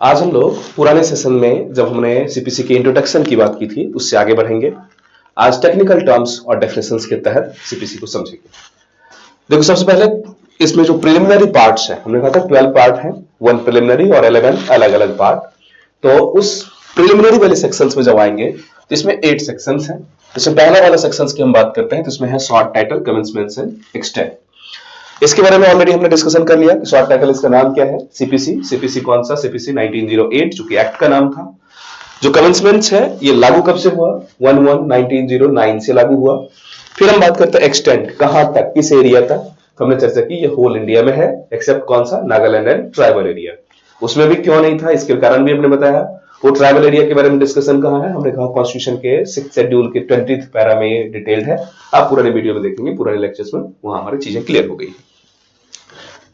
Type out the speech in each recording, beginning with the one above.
आज हम लोग पुराने सेशन में जब हमने सीपीसी के इंट्रोडक्शन की बात की थी उससे आगे बढ़ेंगे। आज टेक्निकल टर्म्स और डेफिनेशंस के तहत सीपीसी को समझेंगे। देखो, सबसे पहले इसमें जो प्रिलिमिनरी पार्ट्स है, हमने कहा था 12 पार्ट है, 1 प्रिलिमिनरी और 11 अलग अलग पार्ट। तो उस प्रिलिमिनरी वाले सेक्शंस में जब आएंगे तो इसमें 8 सेक्शंस हैं। इसमें पहला वाला सेक्शंस की हम बात करते हैं तो इसमें है short title, commencement and extend. इसके बारे में ऑलरेडी हमने डिस्कशन कर लिया कि शॉर्ट टाइटल इसका नाम क्या है, सीपीसी। सीपीसी कौन सा? सीपीसी 1908 जो कि एक्ट का नाम था। जो कमेंसमेंट है ये लागू कब से हुआ? 11/1909 से लागू हुआ। फिर हम बात करते हैं एक्सटेंड, कहां तक, किस एरिया तक। तो हमने चर्चा की ये होल इंडिया में है एक्सेप्ट कौन सा? Nagaland and tribal area. उसमें भी क्यों नहीं था इसके कारण भी हमने बताया। वो ट्राइबल एरिया के बारे में डिस्कशन कहां है? हमने कहा कॉन्स्टिट्यूशन के 6th शेड्यूल के 20th पैरा में डिटेल्ड है। आप पुराने वीडियो में देखेंगे, पुराने लेक्चर्स में, वहां हमारी चीजें क्लियर हो गई।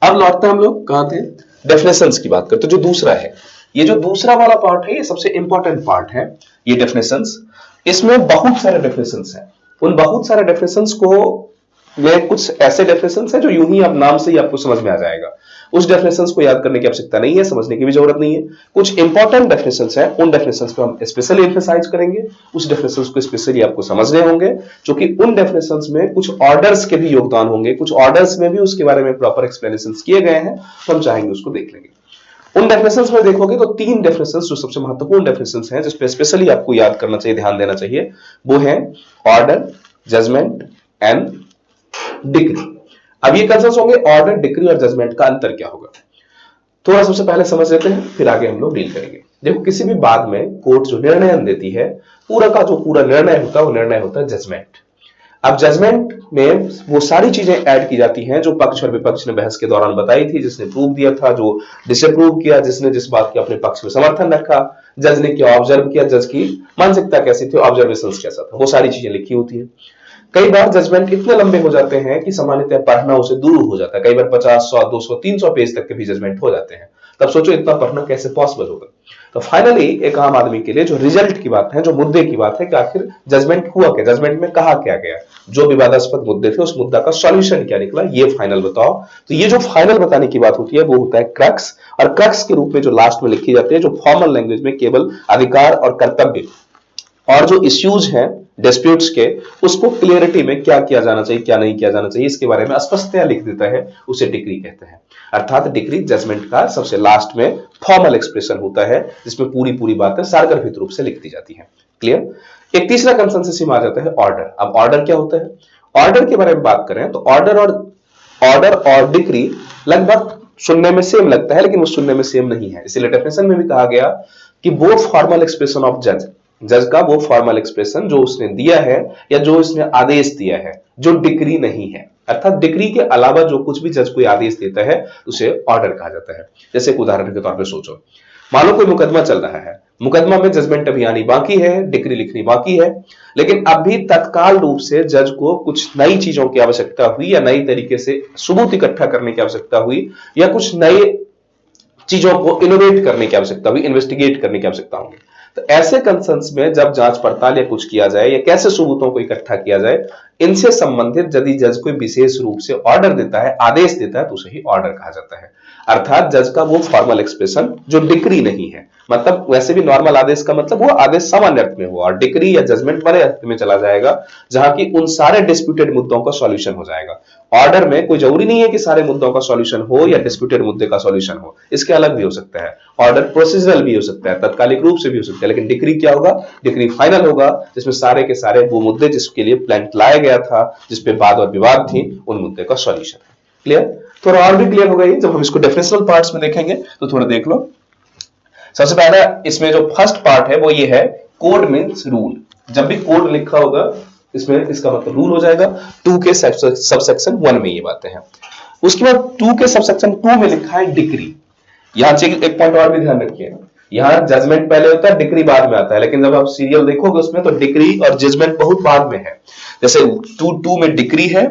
अब लौटते हैं हम लोग कहां थे? डेफिनेशंस की बात करते। जो दूसरा है, ये जो दूसरा वाला पार्ट है ये सबसे इंपॉर्टेंट पार्ट है, ये डेफिनेशंस। इसमें बहुत सारे डेफिनेशंस हैं। उन बहुत सारे डेफिनेशंस को, ये कुछ ऐसे डेफिनेशंस हैं जो यूं ही आप नाम से ही आपको समझ में आ जाएगा। उस डेफिनेशंस को याद करने की आवश्यकता नहीं है, समझने की भी जरूरत नहीं है। कुछ इंपॉर्टेंट डेफिनेशंस हैं, उन डेफिनेशंस पे हम स्पेशली एम्फसाइज करेंगे। उस डेफिनेशंस को स्पेशली आपको समझने होंगे, जो कि उन डेफिनेशंस में कुछ ऑर्डर्स के भी योगदान होंगे, कुछ ऑर्डर्स में भी उसके बारे में प्रॉपर एक्सप्लेनेशंस किए गए हैं, तो हम चाहेंगे उसको देख लेंगे। उन डेफिनेशंस में देखोगे तो 3 डेफिनेशंस जो सबसे महत्वपूर्ण डेफिनेशंस हैं, जिस पे स्पेशली आपको याद करना चाहिए, ध्यान देना चाहिए, वो है ऑर्डर, जजमेंट एंड डिक्री। अब ये कंसेप्ट्स होंगे, ऑर्डर, डिक्री और जजमेंट का अंतर क्या होगा, थोड़ा सबसे पहले समझ लेते हैं, फिर आगे हम लोग डील करेंगे। देखो, किसी भी बात में कोर्ट जो निर्णय देती है, पूरा का जो पूरा निर्णय होता है वो निर्णय होता है जजमेंट। अब जजमेंट में वो सारी चीजें ऐड की जाती हैं जो पक्ष और विपक्ष ने बहस के दौरान बताई थी, जिसने प्रूव दिया था, जो डिसअप्रूव किया, जिसने जिस बात के अपने पक्ष में समर्थन रखा, जज ने क्या ऑब्जर्व किया, जज की मानसिकता कैसी थी, ऑब्जर्वेशंस कैसा था, वो सारी चीजें लिखी होती है। कई बार जजमेंट इतने लंबे हो जाते हैं कि सामान्यतः पढ़ना उसे दूर हो जाता है। कई बार 50, 100, 200, 300 पेज तक के भी जजमेंट हो जाते हैं। तब सोचो इतना पढ़ना कैसे पॉसिबल होगा। तो फाइनली एक आम आदमी के लिए जो रिजल्ट की बात है, जो मुद्दे की बात है कि आखिर जजमेंट हुआ क्या, जजमेंट में कहा क्या गया, जो विवादास्पद मुद्दे थे उस मुद्दा का सॉल्यूशन क्या निकला, ये फाइनल बताओ। तो ये जो फाइनल बताने की बात होती है वो होता है क्रक्स। और क्रक्स के रूप में जो लास्ट में लिखी जाती है, जो फॉर्मल लैंग्वेज में केवल अधिकार और कर्तव्य और जो इश्यूज हैं डिस्प्यूट्स के, उसको क्लियरिटी में क्या किया जाना चाहिए, क्या नहीं किया जाना चाहिए, इसके बारे में स्पष्टता लिख देता है, उसे डिक्री कहते हैं। अर्थात डिक्री जजमेंट का सबसे लास्ट में फॉर्मल एक्सप्रेशन होता है, जिसमें पूरी पूरी बातें सारगर्भित रूप से लिख दी जाती हैं। क्लियर। एक तीसरा कंसेंसस में आ जाता है ऑर्डर। अब ऑर्डर क्या होता है? ऑर्डर के बारे में बात करें तो ऑर्डर और डिक्री लगभग सुनने में सेम लगता है, लेकिन वो सुनने में सेम नहीं है। इसीलिए डेफिनेशन में भी कहा गया कि वो फॉर्मल एक्सप्रेशन ऑफ जज का वो फॉर्मल एक्सप्रेशन जो उसने दिया है या जो उसने आदेश दिया है, जो डिक्री नहीं है। अर्थात डिक्री के अलावा जो कुछ भी जज कोई आदेश देता है उसे ऑर्डर कहा जाता है। जैसे एक उदाहरण के तौर पर सोचो, मान लो कोई मुकदमा चल रहा है, मुकदमा में जजमेंट अभी आनी बाकी है, डिक्री लिखनी बाकी है, लेकिन अभी तत्काल रूप से जज को कुछ नई चीजों की आवश्यकता हुई या नई तरीके से सबूत इकट्ठा करने की आवश्यकता हुई या कुछ नए चीजों को इनोवेट करने की आवश्यकता हुई, इन्वेस्टिगेट करने की आवश्यकता होगी। तो ऐसे कंसर्न्स में जब जांच पड़ताल या कुछ किया जाए या कैसे सबूतों को इकट्ठा किया जाए, इनसे संबंधित यदि जज कोई विशेष रूप से ऑर्डर देता है, आदेश देता है, तो उसे ही ऑर्डर कहा जाता है। अर्थात जज का वो फॉर्मल एक्सप्रेशन जो डिक्री नहीं है। मतलब वैसे भी नॉर्मल आदेश का मतलब वो आदेश सामान्य अर्थ में हुआ, और डिक्री या जजमेंट बड़े अर्थ में चला जाएगा, जहां की उन सारे डिस्प्यूटेड मुद्दों का सॉल्यूशन हो जाएगा। ऑर्डर में कोई जरूरी नहीं है कि सारे मुद्दों का सॉल्यूशन हो या डिस्प्यूटेड मुद्दे का सॉल्यूशन हो, इसके अलग भी हो सकता है। ऑर्डर प्रोसीजरल भी हो सकता है, तत्कालिक रूप से भी हो सकता है, लेकिन डिक्री क्या होगा? डिक्री फाइनल होगा, जिसमें सारे के सारे वो मुद्दे जिसके लिए प्लान लाया गया था, जिसपे वाद और विवाद थी, उन मुद्दे का सॉल्यूशन है। क्लियर? थोड़ा और भी क्लियर हो गई। जब हम इसको डेफिनेशनल पार्ट्स में देखेंगे तो थोड़ा देख लो। सबसे पहला इसमें जो फर्स्ट पार्ट है वो ये है, कोड मींस रूल। जब भी कोड लिखा होगा इसमें इसका मतलब रूल हो जाएगा। 2 के सबसेक्शन 1 में ये बातें हैं। उसके बाद 2 के सबसेक्शन 2 में लिखा है डिक्री। यहां से एक पॉइंट और भी ध्यान रखिए, यहां जजमेंट पहले होता है, डिक्री बाद में आता है, लेकिन जब आप सीरियल देखोगे उसमें तो डिक्री और जजमेंट बहुत बाद में है। जैसे 2 में डिक्री है,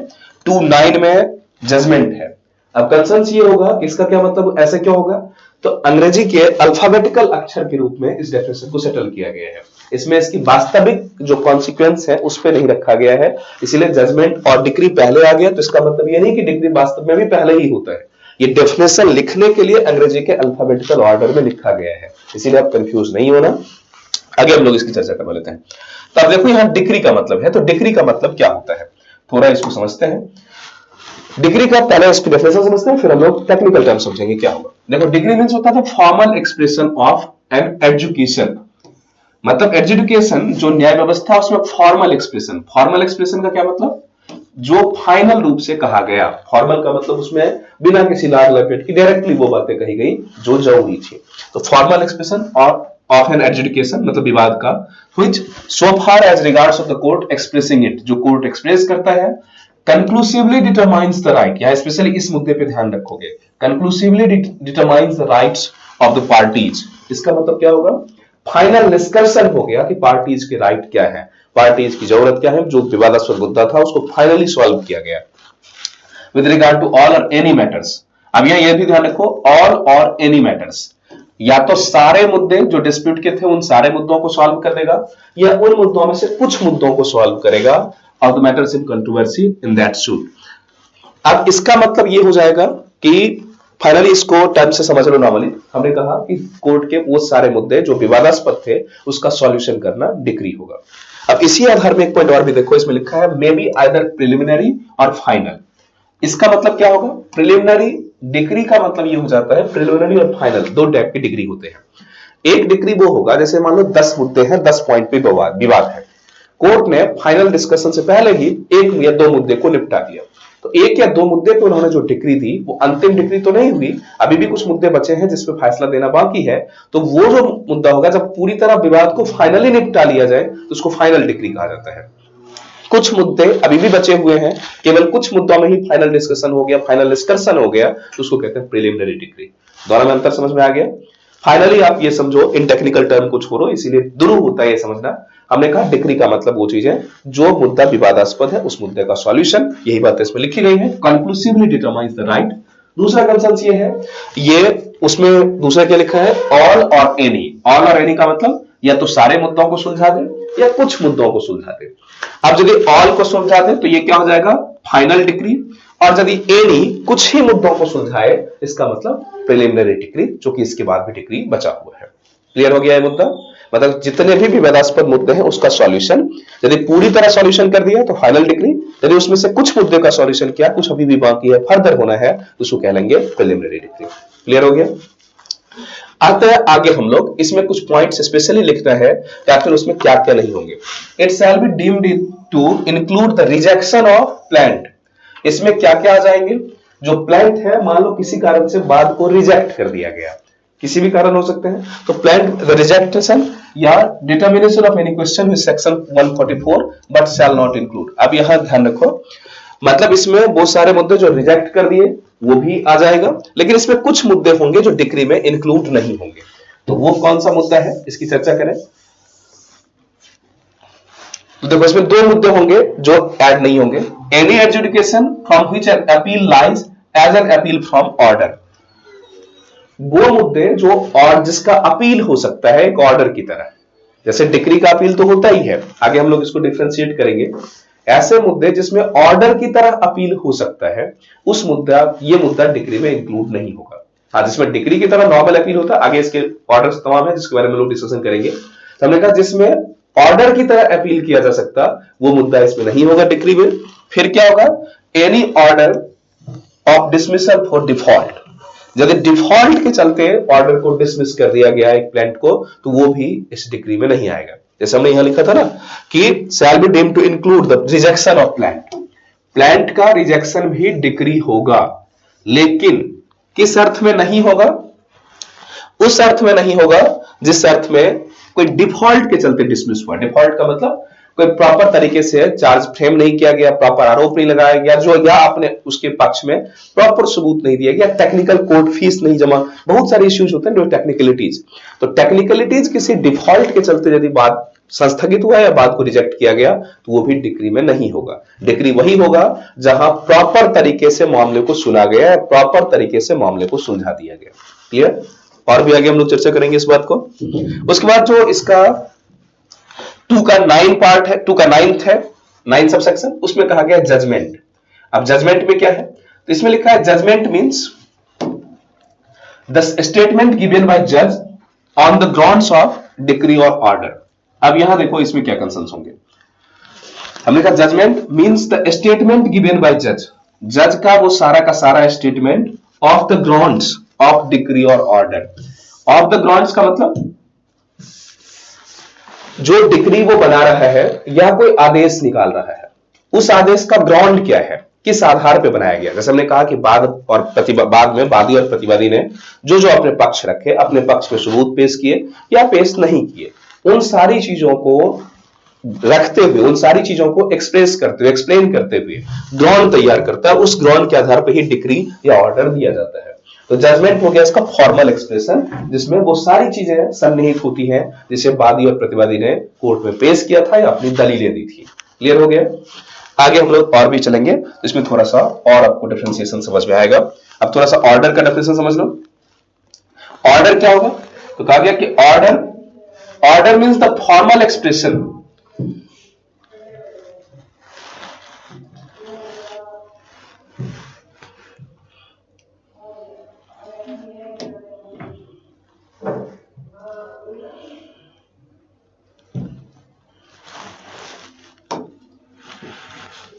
2:9 में जजमेंट है। अब कंसर्न ये होगा कि इसका क्या मतलब, ऐसे क्यों होगा? तो अंग्रेजी के अल्फाबेटिकल अक्षर के रूप में इस डेफिनेशन को सेटल किया गया है। इसमें इसकी वास्तविक जो कॉन्सिक्वेंस है उस पर नहीं रखा गया है, इसीलिए जजमेंट और डिक्री पहले आ गया। तो इसका मतलब यह नहीं कि डिक्री वास्तव में भी पहले ही होता है, ये डेफिनेशन लिखने के लिए अंग्रेजी के अल्फाबेटिकल ऑर्डर में लिखा गया है, इसीलिए आप कंफ्यूज नहीं होना। आगे हम लोग इसकी चर्चा कर लेते हैं। तो अब देखो यहां डिग्री का मतलब है, तो डिग्री का मतलब क्या होता है, थोड़ा इसको समझते हैं। डिग्री का पहले इसकी डेफिनेशन समझते हैं, फिर हम लोग टेक्निकल टर्म समझेंगे क्या होगा। देखो डिग्री मींस होता है formal expression of an education, मतलब एजुकेशन जो न्याय व्यवस्था उसमें फॉर्मल एक्सप्रेशन, फॉर्मल एक्सप्रेशन का क्या मतलब, जो फाइनल रूप से कहा गया। फॉर्मल का मतलब उसमें बिना किसी लाग लपेट की डायरेक्टली वो बातें कही गई जो जरूरी थी। तो formal expression of an education मतलब विवाद का, which so far as regards of the court expressing it, जो कोर्ट एक्सप्रेस करता है, कंक्लूसिवली डिटरमाइंस द राइट, या स्पेशली इस मुद्दे पे ध्यान रखोगे, conclusively determines the rights of the parties. इसका मतलब क्या होगा, फाइनल निष्कर्षण हो गया कि पार्टीज के राइट क्या है, पार्टीज की जरूरत क्या है, जो विवादास्पद मुद्दा था उसको फाइनली सॉल्व किया गया with regard to all or any matters. अब यह भी ध्यान रखो, ऑल और एनी मैटर्स, या तो सारे मुद्दे जो डिस्प्यूट के थे उन सारे मुद्दों को सॉल्व कर देगा, या उन मुद्दों में से कुछ मुद्दों को सॉल्व करेगा, of the matters in controversy in that suit. अब इसका मतलब यह हो जाएगा कि फाइनली इसको टर्म से समझ लो। नॉर्मली हमने कहा कि कोर्ट के वो सारे मुद्दे जो विवादास्पद थे उसका सॉल्यूशन करना डिग्री होगा। अब इसी आधार में एक पॉइंट और भी देखो, इसमें लिखा है मे बी आइदर प्रिलिमिनरी और फाइनल। इसका मतलब क्या होगा, प्रिलिमिनरी डिग्री का मतलब ये हो जाता है, प्रिलिमिनरी और फाइनल दो टाइप की डिग्री होते हैं। एक डिग्री वो होगा जैसे मान लो 10 मुद्दे हैं, 10 पॉइंट पे विवाद है, कोर्ट ने फाइनल डिस्कशन से पहले ही एक या दो मुद्दे को निपटा दिया, तो एक या दो मुद्दे पे उन्होंने जो डिग्री दी वो अंतिम डिग्री तो नहीं हुई, अभी भी कुछ मुद्दे बचे हैं जिसपे फैसला देना बाकी है। तो वो जो मुद्दा होगा जब पूरी तरह विवाद को फाइनली निपटा लिया जाए तो उसको फाइनल डिग्री कहा जाता है। कुछ मुद्दे अभी भी बचे हुए हैं, केवल कुछ मुद्दों में ही फाइनल डिस्कशन हो गया, फाइनल डिस्कशन हो गया, तो उसको कहते हैं प्रिलिमिनरी डिग्री। दोनों में अंतर समझ में आ गया। फाइनली आप ये समझो, इन टेक्निकल टर्म को छोड़ो, इसीलिए दुरूह होता है ये समझना। हमने कहा डिग्री का मतलब वो चीज है जो मुद्दा विवादास्पद है उस मुद्दे का सॉल्यूशन, यही बात इसमें लिखी गई है, कंक्लूसिवली डिटरमाइंस द राइट। दूसरा कंसेंस ये है, ये उसमें दूसरा क्या लिखा है, all or any. All or any का मतलब या तो सारे मुद्दों को सुलझा दे या कुछ मुद्दों को सुलझा दे। अब यदि ऑल को सुलझा दे तो ये क्या हो जाएगा, फाइनल डिग्री, और यदि एनी कुछ ही मुद्दों को सुलझाए इसका मतलब प्रिलिमिनरी डिग्री, जो कि इसके बाद भी डिग्री बचा हुआ है। क्लियर हो गया ये मुद्दा, मतलब जितने भी विवादास्पद मुद्दे हैं उसका सॉल्यूशन यदि पूरी तरह सॉल्यूशन कर दिया तो फाइनल डिग्री, यदि उसमें से कुछ मुद्दे का सॉल्यूशन किया, कुछ अभी भी बाकी है, फर्दर होना है, तो उसको कह लेंगे प्रिलिमिनरी डिग्री। क्लियर हो गया। आते हैं आगे हम लोग, इसमें कुछ पॉइंट्स स्पेशली लिखना है कि आखिर उसमें क्या क्या नहीं होंगे। It shall be deemed to include the rejection of plaint. इसमें क्या क्या आ जाएंगे, जो प्लांट है मान लो किसी कारण से बात को रिजेक्ट कर दिया गया, किसी भी कारण हो सकते हैं, तो प्लांट रिजेक्शन या determination of any question with section 144 but shall not include. अब यहां ध्यान रखो, मतलब इसमें वो सारे मुद्दे जो रिजेक्ट कर दिए वो भी आ जाएगा, लेकिन इसमें कुछ मुद्दे होंगे जो डिग्री में इंक्लूड नहीं होंगे। तो वो कौन सा मुद्दा है, इसकी चर्चा करें। तो देखो इसमें दो मुद्दे होंगे जो ऐड नहीं होंगे, any adjudication from which an appeal lies as an appeal from order. वो मुद्दे जो और जिसका अपील हो सकता है एक ऑर्डर की तरह, जैसे डिग्री का अपील तो होता ही है, आगे हम लोग इसको डिफरेंशिएट करेंगे। ऐसे मुद्दे जिसमें ऑर्डर की तरह अपील हो सकता है, उस मुद्दा ये मुद्दा डिग्री में इंक्लूड नहीं होगा। हाँ, जिसमें डिग्री की तरह नॉर्मल अपील होता है, आगे इसके ऑर्डर्स तमाम है जिसके बारे में लोग डिस्कशन करेंगे। तो हमने कहा जिसमें ऑर्डर की तरह अपील किया जा सकता वो मुद्दा इसमें नहीं होगा डिग्री में। फिर क्या होगा, any order of dismissal for default. यदि डिफॉल्ट के चलते ऑर्डर को डिसमिस कर दिया गया एक प्लांट को, तो वो भी इस डिग्री में नहीं आएगा। जैसे हमने यहां लिखा था ना कि shall be deemed to include the rejection of plaint. Plaint का रिजेक्शन भी डिग्री होगा, लेकिन किस अर्थ में नहीं होगा, उस अर्थ में नहीं होगा जिस अर्थ में कोई डिफॉल्ट के चलते डिसमिस हुआ। डिफॉल्ट का मतलब कोई प्रॉपर तरीके से चार्ज फ्रेम नहीं किया गया, प्रॉपर आरोप नहीं लगाया गया, जो या आपने उसके पक्ष में प्रॉपर सबूत नहीं दिया गया, टेक्निकल कोर्ट फीस नहीं जमा, बहुत सारे इश्यूज होते हैं जो टेक्निकलिटीज। तो टेक्निकलिटीज किसी डिफॉल्ट के चलते यदि बात संस्थगित हुआ या बात को रिजेक्ट किया गया तो वो भी डिग्री में नहीं होगा। डिग्री वही होगा जहां प्रॉपर तरीके से मामले को सुना गया, प्रॉपर तरीके से मामले को सुलझा दिया गया। क्लियर। और भी आगे हम लोग चर्चा करेंगे इस बात को। उसके बाद जो इसका 2 का 9 पार्ट है, 2 का 9th है, 9 सबसेक्शन, उसमें कहा गया जजमेंट। अब जजमेंट में क्या है, तो इसमें लिखा है judgement means the statement given by जज on the grounds of decree और ऑर्डर। अब यहां देखो इसमें क्या कंसर्न होंगे। हमने कहा judgement means the statement given by जज, जज का वो सारा का सारा statement of the grounds of decree और ऑर्डर। ऑफ द ग्राउंड्स का मतलब जो डिक्री वो बना रहा है या कोई आदेश निकाल रहा है, उस आदेश का ग्राउंड क्या है, किस आधार पे बनाया गया। जैसे हमने कहा कि वाद में वादी और प्रतिवादी ने जो जो अपने पक्ष रखे, अपने पक्ष में सबूत पेश किए या पेश नहीं किए, उन सारी चीजों को रखते हुए, उन सारी चीजों को एक्सप्रेस करते हुए, एक्सप्लेन करते हुए ग्राउंड तैयार करता है। उस ग्राउंड के आधार पर ही डिक्री या ऑर्डर दिया जाता है। तो जजमेंट हो गया इसका फॉर्मल एक्सप्रेशन, जिसमें वो सारी चीजें सन्निहित होती हैं जिसे वादी और प्रतिवादी ने कोर्ट में पेश किया था या अपनी दलीलें दी थी। क्लियर हो गया। आगे हम लोग और भी चलेंगे, इसमें थोड़ा सा और आपको डिफरेंशिएशन समझ में आएगा। अब थोड़ा सा ऑर्डर का डेफिनेशन समझ लो। ऑर्डर क्या होगा, तो कहा गया कि order means the formal expression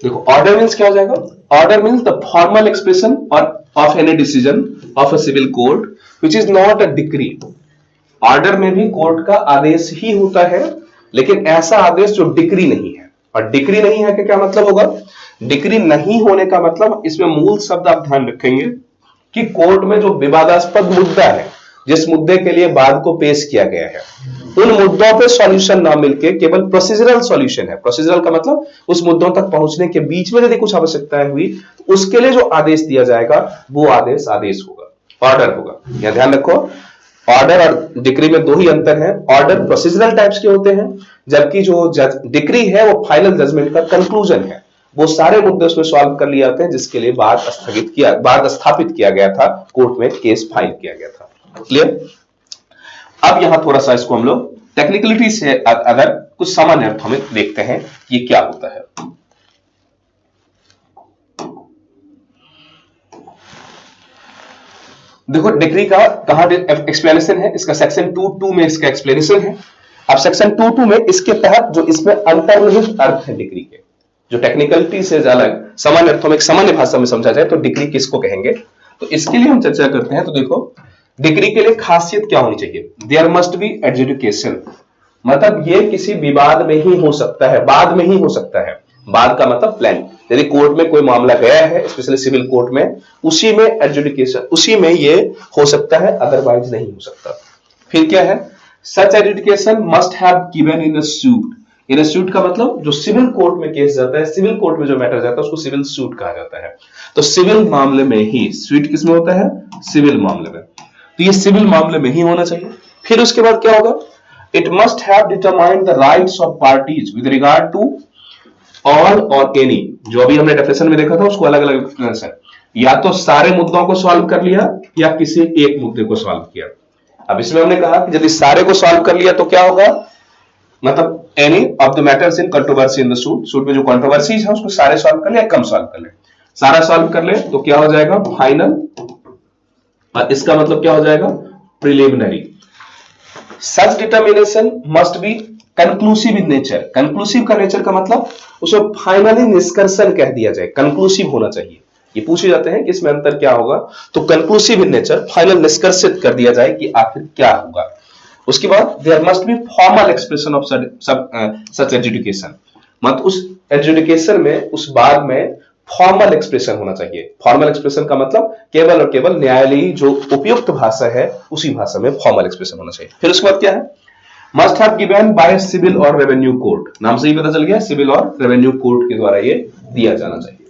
देखो ऑर्डर मींस क्या हो जाएगा, order means the formal expression of any decision of a civil court which is not a decree. Order में भी कोर्ट का आदेश ही होता है, लेकिन ऐसा आदेश जो डिक्री नहीं है। और डिक्री नहीं है कि क्या मतलब होगा, डिक्री नहीं होने का मतलब, इसमें मूल शब्द आप ध्यान रखेंगे कि कोर्ट में जो विवादास्पद मुद्दा है, जिस मुद्दे के लिए वाद को पेश किया गया है, उन मुद्दों पे सॉल्यूशन ना मिलके केवल प्रोसीजरल सॉल्यूशन है। प्रोसीजरल का मतलब उस मुद्दों तक पहुंचने के बीच में यदि कुछ आवश्यकताएं हुई तो उसके लिए जो आदेश दिया जाएगा वो आदेश होगा, ऑर्डर होगा। यह ध्यान रखो, ऑर्डर और डिक्री में दो ही अंतर है। ऑर्डर प्रोसीजरल टाइप्स के होते हैं, जबकि जो डिक्री है वो फाइनल जजमेंट का कंक्लूजन है। वो सारे मुद्दे उसमें सॉल्व कर लिए जाते हैं जिसके लिए वाद स्थापित किया गया था, कोर्ट में केस फाइल किया गया था। क्लियर। अब यहां थोड़ा सा इसको हम लोग टेक्निकलिटी से अगर कुछ सामान्य अर्थों में देखते हैं ये क्या होता है। देखो डिक्री का कहां एक्सप्लेनेशन है, इसका सेक्शन 2.2 में इसका एक्सप्लेनेशन है। अब सेक्शन 2.2 में इसके तहत जो इसमें अंतर्निहित अर्थ है डिक्री के, जो टेक्निकलिटी से अलग सामान्य अर्थों में एक सामान्य भाषा में समझा जाए तो डिक्री किसको कहेंगे, तो इसके लिए हम चर्चा करते हैं। तो देखो डिक्री के लिए खासियत क्या होनी चाहिए, देयर मस्ट बी एडजुडिकेशन, मतलब ये किसी विवाद में ही हो सकता है, बाद में ही हो सकता है। बाद का मतलब प्लान, यदि कोर्ट में कोई मामला गया है, स्पेशली सिविल कोर्ट में, उसी में एडजुडिकेशन, उसी में ये हो सकता है, अदरवाइज नहीं हो सकता। फिर क्या है, such adjudication must have given in a suit. In a suit का मतलब जो सिविल कोर्ट में केस जाता है, सिविल कोर्ट में जो मैटर जाता है उसको सिविल सूट कहा जाता है। तो सिविल मामले में ही, सूट किसमें होता है, सिविल मामले में, तो ये सिविल मामले में ही होना चाहिए। फिर उसके बाद क्या होगा, it must have determined the rights of parties with regard to all or any. जो अभी हमने डेफिनेशन में देखा था उसको अलग अलग डिफरेंस है, या तो सारे मुद्दों को सॉल्व कर लिया या किसी एक मुद्दे को सॉल्व किया। अब इसमें हमने कहा कि यदि सारे को सॉल्व कर लिया तो क्या होगा, मतलब any of the matters in controversy in the suit, suit में जो कंट्रोवर्सीज है उसको सारे सॉल्व कर ले, कम सॉल्व कर ले। सारा सॉल्व कर ले तो क्या हो जाएगा, फाइनल, और इसका मतलब क्या हो जाएगा, preliminary. Such determination must be conclusive in nature. Conclusive का नेचर का मतलब उसे फाइनली निष्कर्षण कह दिया जाए, कंक्लूसिव होना चाहिए। ये पूछे जाते हैं कि इसमें अंतर क्या होगा, तो कंक्लूसिव इन नेचर, फाइनल निष्कर्षित कर दिया जाए कि आखिर क्या होगा। उसके बाद there must be formal expression of such adjudication, मतलब उस एडजुडिकेशन में, उस बाद में फॉर्मल एक्सप्रेशन होना चाहिए। फॉर्मल एक्सप्रेशन का मतलब केवल और केवल न्यायालयी जो उपयुक्त भाषा है उसी भाषा में फॉर्मल एक्सप्रेशन होना चाहिए। फिर उसके बाद क्या है, must have given by civil or revenue court. नाम से ही पता चल गया, सिविल और रेवेन्यू कोर्ट के द्वारा ये दिया जाना चाहिए।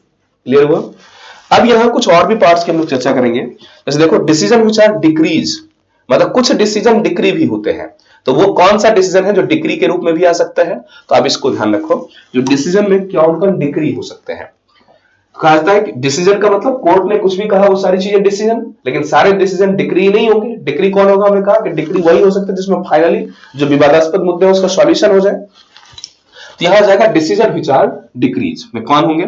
क्लियर हुआ। अब यहां कुछ और भी पार्ट्स की हम लोग चर्चा करेंगे। जैसे देखो डिसीजन व्हिच आर डिक्रीज, मतलब कुछ डिसीजन डिक्री भी होते हैं। तो वो कौन सा डिसीजन है जो डिक्री के रूप में भी आ सकता है, तो आप इसको ध्यान रखो, जो डिसीजन में क्या उनका डिक्री हो सकते हैं। कहा जाता है कि डिसीजन का मतलब कोर्ट ने कुछ भी कहा वो सारी चीजें डिसीजन, लेकिन सारे डिसीजन डिक्री नहीं होंगे। डिक्री कौन होगा, हमने कहा कि डिक्री वही हो सकता है जिसमें फाइनली जो विवादास्पद मुद्दे हैं उसका सॉल्यूशन हो जाए। तो यहां जाएगा डिसीजन व्हिच आर डिक्रीज में कौन होंगे,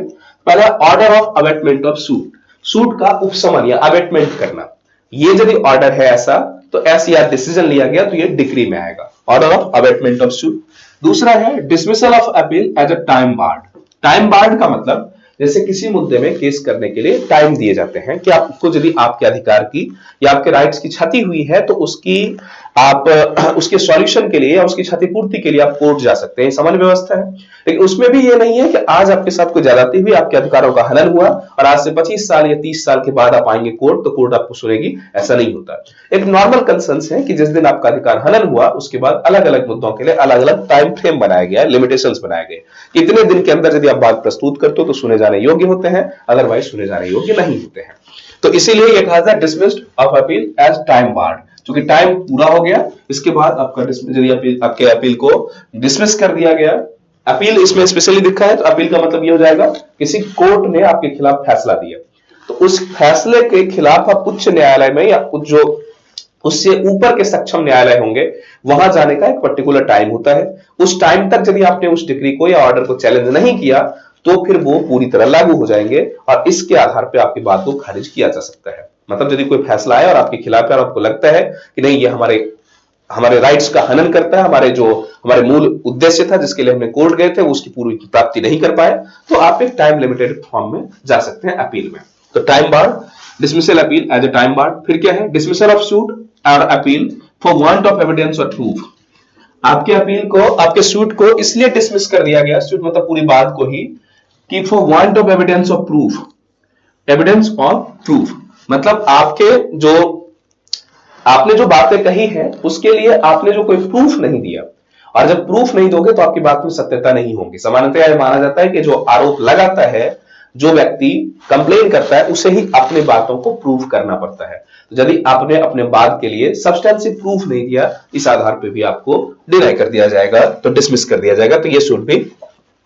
पहला order of abatement of suit, suit का उपशमन या अबेटमेंट करना। ये यदि ऑर्डर है ऐसा, तो एसईआर डिसीजन लिया गया तो ये डिक्री में आएगा, order of abatement of suit. दूसरा है dismissal of appeal as a time barred. Time barred का मतलब जैसे किसी मुद्दे में केस करने के लिए टाइम दिए जाते हैं कि आपको यदि आपके अधिकार की या आपके राइट्स की क्षति हुई है तो उसकी आप उसके सॉल्यूशन के लिए या उसकी क्षतिपूर्ति के लिए आप कोर्ट जा सकते हैं, सामान्य व्यवस्था है। लेकिन उसमें भी ये नहीं है कि आज आपके साथ कोई ज्यादती हुई, आपके अधिकारों का हनन हुआ और आज से 25 साल या 30 साल के बाद आप आएंगे कोर्ट तो कोर्ट आपको सुनेगी, ऐसा नहीं होता। एक नॉर्मल कंसर्न्स है कि जिस दिन आपका अधिकार हनन हुआ उसके बाद अलग अलग मुद्दों के लिए अलग अलग टाइम फ्रेम बनाया गया, लिमिटेशंस बनाए गए, इतने दिन के अंदर यदि आप बात प्रस्तुत करते हो तो सुने जाने योग्य होते हैं, अदरवाइज सुने जाने योग्य नहीं होते हैं। तो इसीलिए यह कहा जाए dismissed of appeal as time barred, क्योंकि टाइम पूरा हो गया, इसके बाद आपका यदि आपके अपील को डिसमिस कर दिया गया। अपील इसमें स्पेशली लिखा है, तो अपील का मतलब यह हो जाएगा किसी कोर्ट ने आपके खिलाफ फैसला दिया, तो उस फैसले के खिलाफ आप उच्च न्यायालय में या जो उससे ऊपर के सक्षम न्यायालय होंगे वहां जाने का एक पर्टिकुलर टाइम होता है। उस टाइम तक यदि आपने उस डिक्री को या ऑर्डर को चैलेंज नहीं किया तो फिर वो पूरी तरह लागू हो जाएंगे और इसके आधार पर आपकी बात को खारिज किया जा सकता है। मतलब यदि कोई फैसला है और आपके खिलाफ है और आपको लगता है कि नहीं ये हमारे राइट्स का हनन करता है, हमारे मूल उद्देश्य था जिसके लिए हमने कोर्ट गए थे उसकी पूरी प्राप्ति नहीं कर पाए, तो आप एक टाइम लिमिटेड फॉर्म में जा सकते हैं अपील में। तो time barred, dismissal appeal as a time barred. फिर क्या है, dismissal of suit or appeal for want of evidence or proof. आपके अपील को, आपके सूट को इसलिए डिसमिस कर दिया गया, सूट मतलब पूरी बात को ही, कि for want of evidence of proof, evidence of proof मतलब आपने जो बातें कही है उसके लिए आपने जो कोई प्रूफ नहीं दिया, और जब प्रूफ नहीं दोगे तो आपकी बात में सत्यता नहीं होगी। सामान्यतः यह माना जाता है कि जो आरोप लगाता है, जो व्यक्ति कंप्लेन करता है, उसे ही अपनी बातों को प्रूफ करना पड़ता है। तो यदि आपने अपने बात के लिए सब्सटेंसिव प्रूफ नहीं दिया, इस आधार पर भी आपको डिनाई कर दिया जाएगा, तो डिसमिस कर दिया जाएगा, तो ये शुड बी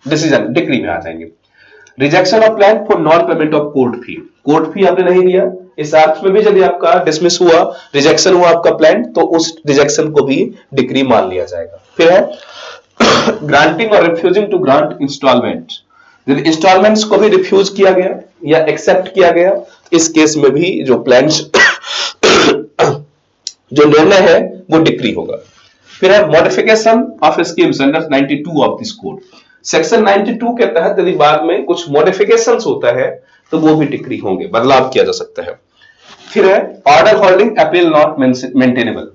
डिसीजन डिक्री में आ जाएंगे। Rejection of plan for non payment of court fee, court फी आपने नहीं दिया, इस अर्थ में भी यदि आपका डिसमिस हुआ, रिजेक्शन हुआ आपका प्लान, तो उस रिजेक्शन को भी डिक्री मान लिया जाएगा। फिर है ग्रांटिंग और रिफ्यूजिंग टू ग्रांट इंस्टॉलमेंट, यदि इंस्टॉलमेंट्स को भी रिफ्यूज किया गया या एक्सेप्ट किया गया, इस केस में भी जो प्लान जो निर्णय है वो डिक्री होगा। फिर है modification of schemes under 92 of this code, section 92 के तहत यदि बाद में कुछ मॉडिफिकेशंस होता है तो वो भी डिक्री होंगे, बदलाव किया जा सकता है। फिर है order holding appeal not maintainable,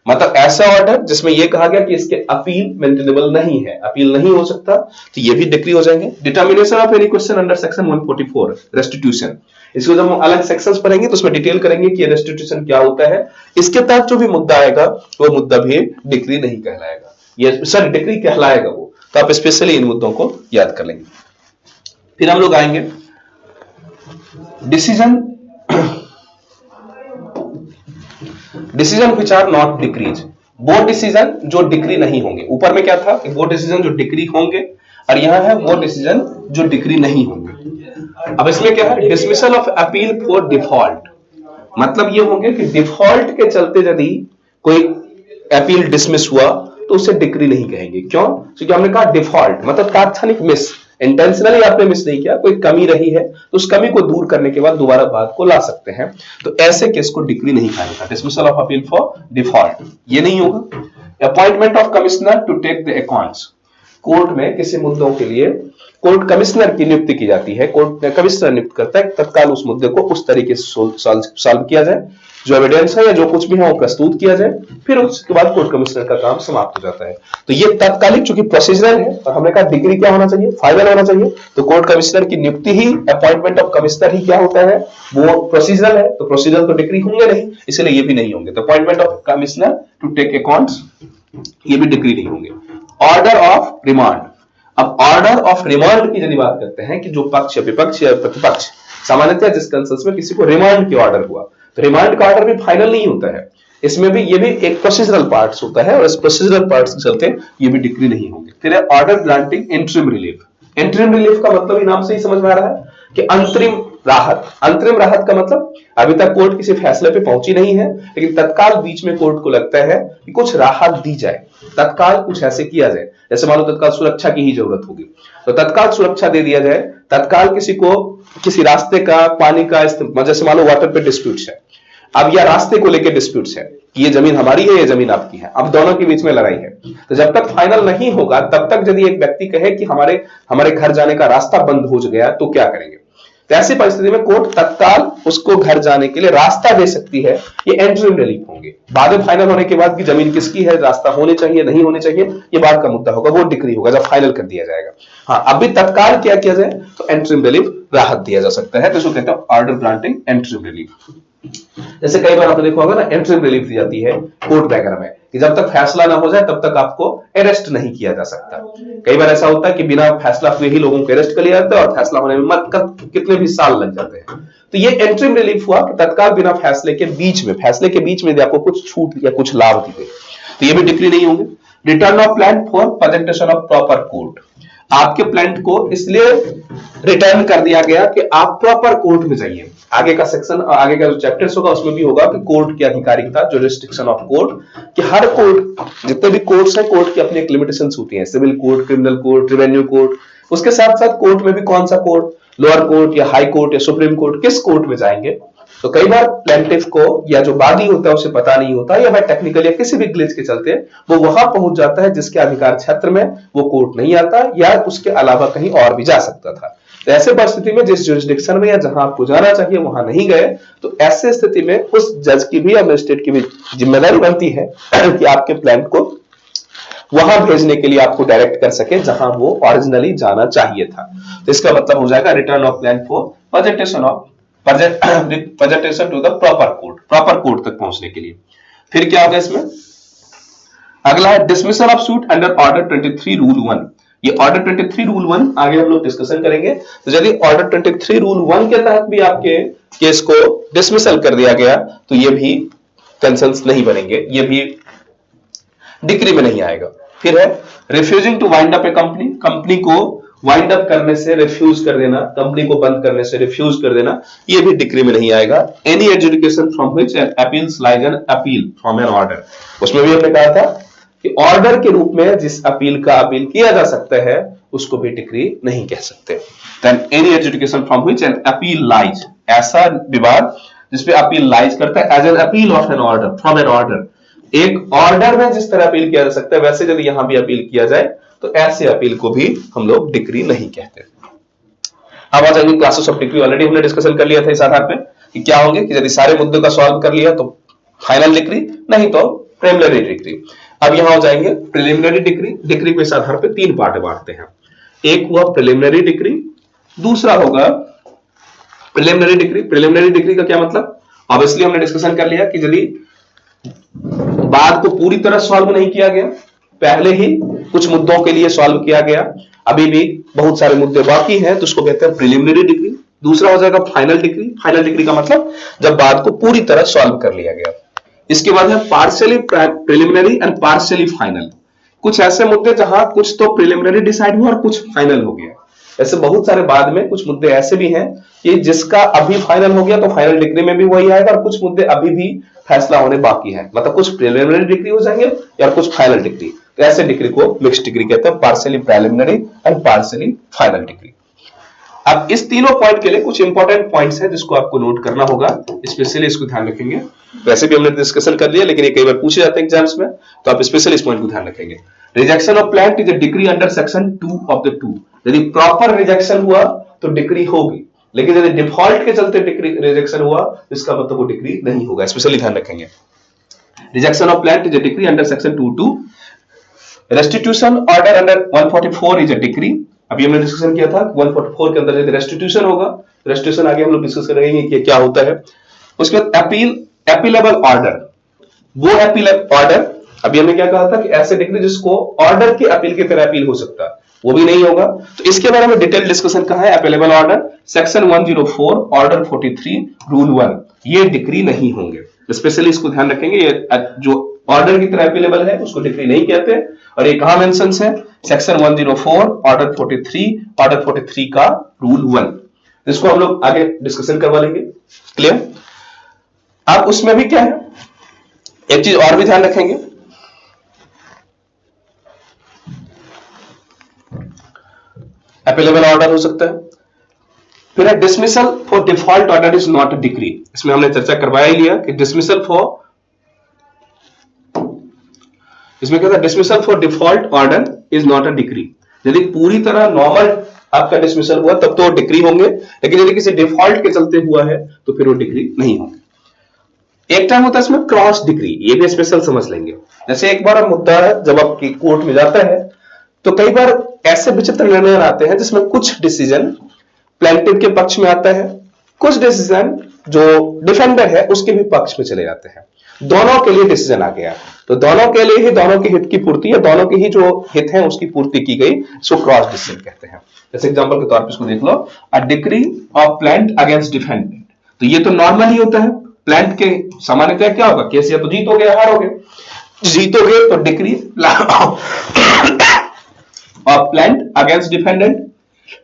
मतलब ऐसा ऑर्डर जिसमें यह कहा गया कि इसके अपील मेंटेनेबल नहीं है, अपील नहीं हो सकता, तो ये भी डिक्री हो जाएंगे। Determination of any question under section 144 restitution, इसको जब हम अलग सेक्शंस पढ़ेंगे तो उसमें डिटेल करेंगे कि रेस्टिट्यूशन क्या होता है। इसके तहत जो भी मुद्दा आएगा वो मुद्दा भी डिक्री नहीं कहलाएगा, ये सॉरी डिक्री कहलाएगा वो, तो आप स्पेशली इन मुद्दों को याद कर लेंगे। फिर हम लोग आएंगे decision which are not decrees, वो डिसीजन जो डिक्री नहीं होंगे। ऊपर में क्या था कि वो डिसीजन जो डिक्री होंगे, और यहां है वो डिसीजन जो डिक्री नहीं होंगे। अब इसमें क्या है, dismissal of appeal for default, मतलब ये होंगे कि डिफॉल्ट के चलते यदि कोई अपील डिसमिस हुआ तो उसे डिक्री नहीं कहेंगे। क्यों? क्योंकि हमने कहा डिफॉल्ट मतलब तात्कालिक मिस, इंटेंशनली आपने मिस नहीं किया, कोई कमी रही है तो उस कमी को दूर करने के बाद दोबारा बात को ला सकते हैं, तो ऐसे केस को डिक्री नहीं कहा जाता। Dismissal of appeal for default ये नहीं होगा। Appointment of commissioner to take the accounts, court में किसी मुद्दों के लिए कोर्ट कमिश्नर की नियुक्ति की जाती है, कोर्ट कमिश्नर नियुक्त करता है, तत्काल उस मुद्दे को उस तरीके से सॉल्व किया जाए, जो एविडेंस है या जो कुछ भी है वो प्रस्तुत किया जाए, फिर उसके बाद कोर्ट कमिश्नर का काम समाप्त हो जाता है। तो ये तात्कालिक चूंकि प्रोसीजरल है, और हमने कहा डिग्री क्या होना चाहिए, फाइनल होना चाहिए, तो कोर्ट कमिश्नर की नियुक्ति ही, अपॉइंटमेंट ऑफ कमिश्नर ही क्या होता है, वो प्रोसीजरल है, तो प्रोसीजरल तो डिग्री होंगे नहीं, इसलिए ये भी नहीं होंगे। तो appointment of commissioner to take accounts ये भी डिग्री नहीं होंगे। ऑर्डर ऑफ रिमांड, अब ऑर्डर ऑफ रिमांड की यदि बात करते हैं कि जो पक्ष या विपक्ष या प्रतिपक्ष, सामान्यतः जिस कंसेंस में किसी को रिमांड की ऑर्डर हुआ, तो रिमांड का ऑर्डर भी फाइनल नहीं होता है, इसमें भी ये भी एक प्रोसीजरल पार्ट्स होता है, और इस प्रोसीजरल पार्ट्स के चलते ये भी डिक्री नहीं होंगे। फिर है order granting interim relief, interim relief का मतलब ही नाम से ही समझ में आ रहा है कि अंतरिम राहत। अंतरिम राहत का मतलब अभी तक कोर्ट किसी फैसले पे पहुंची नहीं है, लेकिन तत्काल बीच में कोर्ट को लगता है कि कुछ राहत दी जाए, तत्काल कुछ ऐसे किया जाए, जैसे मान लो तत्काल सुरक्षा की ही जरूरत होगी तो तत्काल सुरक्षा दे दिया जाए, तत्काल किसी को किसी रास्ते का, पानी का, जैसे मान लो वाटर पे डिस्प्यूट है, अब यह रास्ते को लेकर डिस्प्यूट्स है कि ये जमीन हमारी है, ये जमीन आपकी है, अब दोनों के बीच में लड़ाई है। तो जब तक फाइनल नहीं होगा तब तक यदि एक व्यक्ति कहे कि हमारे हमारे घर जाने का रास्ता बंद हो गया तो क्या करेंगे? तो ऐसी परिस्थिति में कोर्ट तत्काल उसको घर जाने के लिए रास्ता दे सकती है। ये इंटरिम रिलीफ होंगे। बाद में फाइनल होने के बाद कि जमीन किसकी है, रास्ता होने चाहिए नहीं होने चाहिए, ये बात का मुद्दा होगा, वो डिक्री होगा जब फाइनल कर दिया जाएगा। हाँ, अभी तत्काल क्या किया जाए तो इंटरिम रिलीफ, राहत दिया जा सकता है, तो इसको कहते हैं ऑर्डर ग्रांटिंग इंटरिम रिलीफ। जैसे कई बार आपने देखा होगा ना, इंटरिम रिलीफ दी जाती है कोर्ट वगैरह में कि जब तक फैसला ना हो जाए तब तक आपको अरेस्ट नहीं किया जा सकता। कई बार ऐसा होता है कि बिना फैसला हुए ही लोगों को अरेस्ट कर लिया जाता है और फैसला होने में कितने भी साल लग जाते हैं। तो ये इंटरिम रिलीफ हुआ कि तत्काल बिना फैसले के बीच में आपको कुछ छूट या कुछ लाभ दी गई, तो ये भी डिक्री नहीं होंगे। Return of land for presentation of proper court, आपके प्लांट को इसलिए रिटर्न कर दिया गया कि आप प्रॉपर कोर्ट में जाइए। आगे का सेक्शन, आगे का जो चैप्टर्स होगा उसमें भी होगा कि कोर्ट की आधिकारिकता, जो रिस्ट्रिक्शन ऑफ कोर्ट, कि हर कोर्ट, जितने भी कोर्ट्स हैं, कोर्ट की अपनी एक लिमिटेशंस होती हैं, civil court, criminal court, revenue court. उसके साथ साथ कोर्ट में भी कौन सा कोर्ट, लोअर कोर्ट या हाई कोर्ट या सुप्रीम कोर्ट, किस कोर्ट में जाएंगे। तो कई बार प्लेंटिफ को या जो वादी होता है उसे पता नहीं होता, या भाई टेक्निकल या किसी भी ग्लिच के चलते वो वहां पहुंच जाता है जिसके अधिकार क्षेत्र में वो कोर्ट नहीं आता, या उसके अलावा कहीं और भी जा सकता था। तो ऐसे परिस्थिति में जिस जुरिस्डिक्शन में या जहां आपको जाना चाहिए वहां नहीं गए, तो ऐसे स्थिति में उस जज की भी या मजिस्ट्रेट की भी जिम्मेदारी बनती है कि आपके प्लांट को वहां भेजने के लिए आपको डायरेक्ट कर सके जहां वो ओरिजिनली जाना चाहिए था। तो इसका मतलब हो जाएगा return of land for presentation to the proper court तक पहुंचने के लिए। फिर क्या होगा इसमें, अगला है dismissal of suit under order 23 rule 1। ये ऑर्डर 23 रूल 1 आगे हम लोग डिस्कशन करेंगे। तो यदि ऑर्डर 23 रूल 1 के तहत भी आपके केस को डिसमिसल कर दिया गया तो ये भी कंसर्न्स नहीं बनेंगे, ये भी डिक्री में नहीं आएगा। फिर है refusing to wind up a company, company को वाइंड अप करने से रिफ्यूज कर देना, कंपनी को बंद करने से रिफ्यूज कर देना, ये भी डिक्री में नहीं आएगा। Any adjudication from which an appeals lies an appeal from an order, उसमें भी हमने कहा था कि ऑर्डर के रूप में जिस अपील का अपील किया जा सकता है उसको भी डिक्री नहीं कह सकते। Then any adjudication from which an appeal lies, ऐसा विवाद जिसपे अपील लाइज करता है as an appeal of an order from an order, एक ऑर्डर में जिस तरह अपील किया जा सकता है वैसे यदि यहां भी अपील किया जाए तो ऐसे अपील को भी हम लोग डिक्री नहीं कहते। अब आ जाएंगे क्लासेस ऑफ डिक्री, ऑलरेडी हमने डिस्कशन कर लिया था इस आधार पे कि क्या होंगे कि यदि सारे मुद्दों का सॉल्व कर लिया तो फाइनल डिक्री, नहीं तो प्रिलिमिनरी डिक्री। अब यहां हो जाएंगे प्रिलिमिनरी डिक्री। डिक्री को इस आधार पे तीन पार्ट बांटते हैं, एक हुआ प्रिलिमिनरी डिक्री, दूसरा होगा प्रिलिमिनरी डिक्री। प्रिलिमिनरी डिक्री का क्या मतलब, ऑब्वियसली हमने डिस्कशन कर लिया कि यदि बात को पूरी तरह सॉल्व नहीं किया गया, पहले ही कुछ मुद्दों के लिए सॉल्व किया गया, अभी भी बहुत सारे मुद्दे बाकी हैं, तो उसको कहते हैं प्रिलिमिनरी डिक्री। दूसरा हो जाएगा फाइनल डिक्री। फाइनल डिक्री का मतलब जब बात को पूरी तरह सॉल्व कर लिया गया। इसके बाद है partially preliminary and partially final, कुछ ऐसे मुद्दे जहां कुछ तो प्रिलिमिनरी डिसाइड हुआ और कुछ फाइनल हो गया। ऐसे बहुत सारे बाद में कुछ मुद्दे ऐसे भी हैं कि जिसका अभी फाइनल हो गया तो फाइनल डिक्री में भी वही आएगा, और कुछ मुद्दे अभी भी फैसला होने बाकी है, मतलब कुछ प्रिलिमिनरी डिक्री हो जाएंगे या कुछ फाइनल डिक्री। तो ऐसे डिक्री को मिक्स्ड डिक्री कहते हैं, partially preliminary and partially final decree. अब इस तीनों पॉइंट के लिए कुछ इंपॉर्टेंट पॉइंट्स हैं जिसको आपको नोट करना होगा, स्पेशली इसको ध्यान रखेंगे। वैसे भी हमने डिस्कशन कर लिया लेकिन ये कई बार पूछे जाते हैं एग्जाम्स में, तो आप स्पेशली इस पॉइंट को ध्यान रखेंगे। Rejection of plant is a decree under section 2 of the 2। यदि प्रॉपर रिजेक्शन हुआ तो डिक्री होगी, लेकिन यदि डिफॉल्ट के चलते डिक्री रिजेक्शन हुआ इसका मतलब वो डिक्री नहीं होगा, स्पेशली ध्यान रखेंगे। Rejection of plant is a decree under section 2(2). Restitution order under 144 is a decree. अभी हमने डिस्कशन किया था 144 के अंदर यदि रेस्टिट्यूशन होगा, रेस्टिट्यूशन आगे हम लोग डिस्कस करेंगे कि क्या होता है। उसके बाद अपीलेबल ऑर्डर, वो अपीलेबल ऑर्डर, अभी हमने क्या कहा था कि ऐसे डिक्री जिसको ऑर्डर की अपील की तरह अपील हो सकता है, वो भी नहीं होगा। तो इसके बारे में डिटेल डिस्कशन कहां है, appealable order section 104 order 43 rule 1, ये डिक्री नहीं होंगे। स्पेशली इसको ध्यान रखेंगे, ये जो ऑर्डर की तरह अपीलेबल है उसको डिक्री नहीं कहते। और ये कहां मेंशंस है, सेक्शन 104 ऑर्डर 43 का रूल 1, इसको हम लोग आगे डिस्कशन करवा लेंगे। क्लियर। अब उसमें भी क्या है, एक चीज और भी ध्यान रखेंगे, अपीलेबल ऑर्डर हो सकता है, फिर है dismissal for default order is not a decree. इसमें हमने चर्चा करवाया ही लिया कि डिसमिसल फॉर, इसमें क्या था, dismissal for default order is not a decree. यदि पूरी तरह नॉर्मल आपका डिसमिसल हुआ तब तो डिक्री होंगे, लेकिन यदि किसी डिफॉल्ट के चलते हुआ है तो फिर वो डिक्री नहीं होंगे। एक टाइम होता है इसमें क्रॉस डिक्री, ये भी स्पेशल समझ लेंगे। जैसे एक बार मुद्दा जब आपकी कोर्ट में जाता है तो कई बार ऐसे विचित्र निर्णय आते हैं जिसमें कुछ डिसीजन प्लेंटिव के पक्ष में आता है, कुछ डिसीजन जो डिफेंडर है उसके भी पक्ष में चले जाते हैं। दोनों के लिए डिसीजन आ गया तो दोनों के लिए ही दोनों के हित की पूर्ति या दोनों के ही जो हित है उसकी पूर्ति की गई, इसको क्रॉस डिसीजन कहते हैं। जैसे एग्जांपल के तौर पर इसको देख लो, a decree of plaint against defendant. तो ये तो नॉर्मल ही होता है, प्लेंट के सामान्यतः क्या होगा, केस या तो जीतोगे या हारोगे। जीतोगे तो decree of plaint against defendant,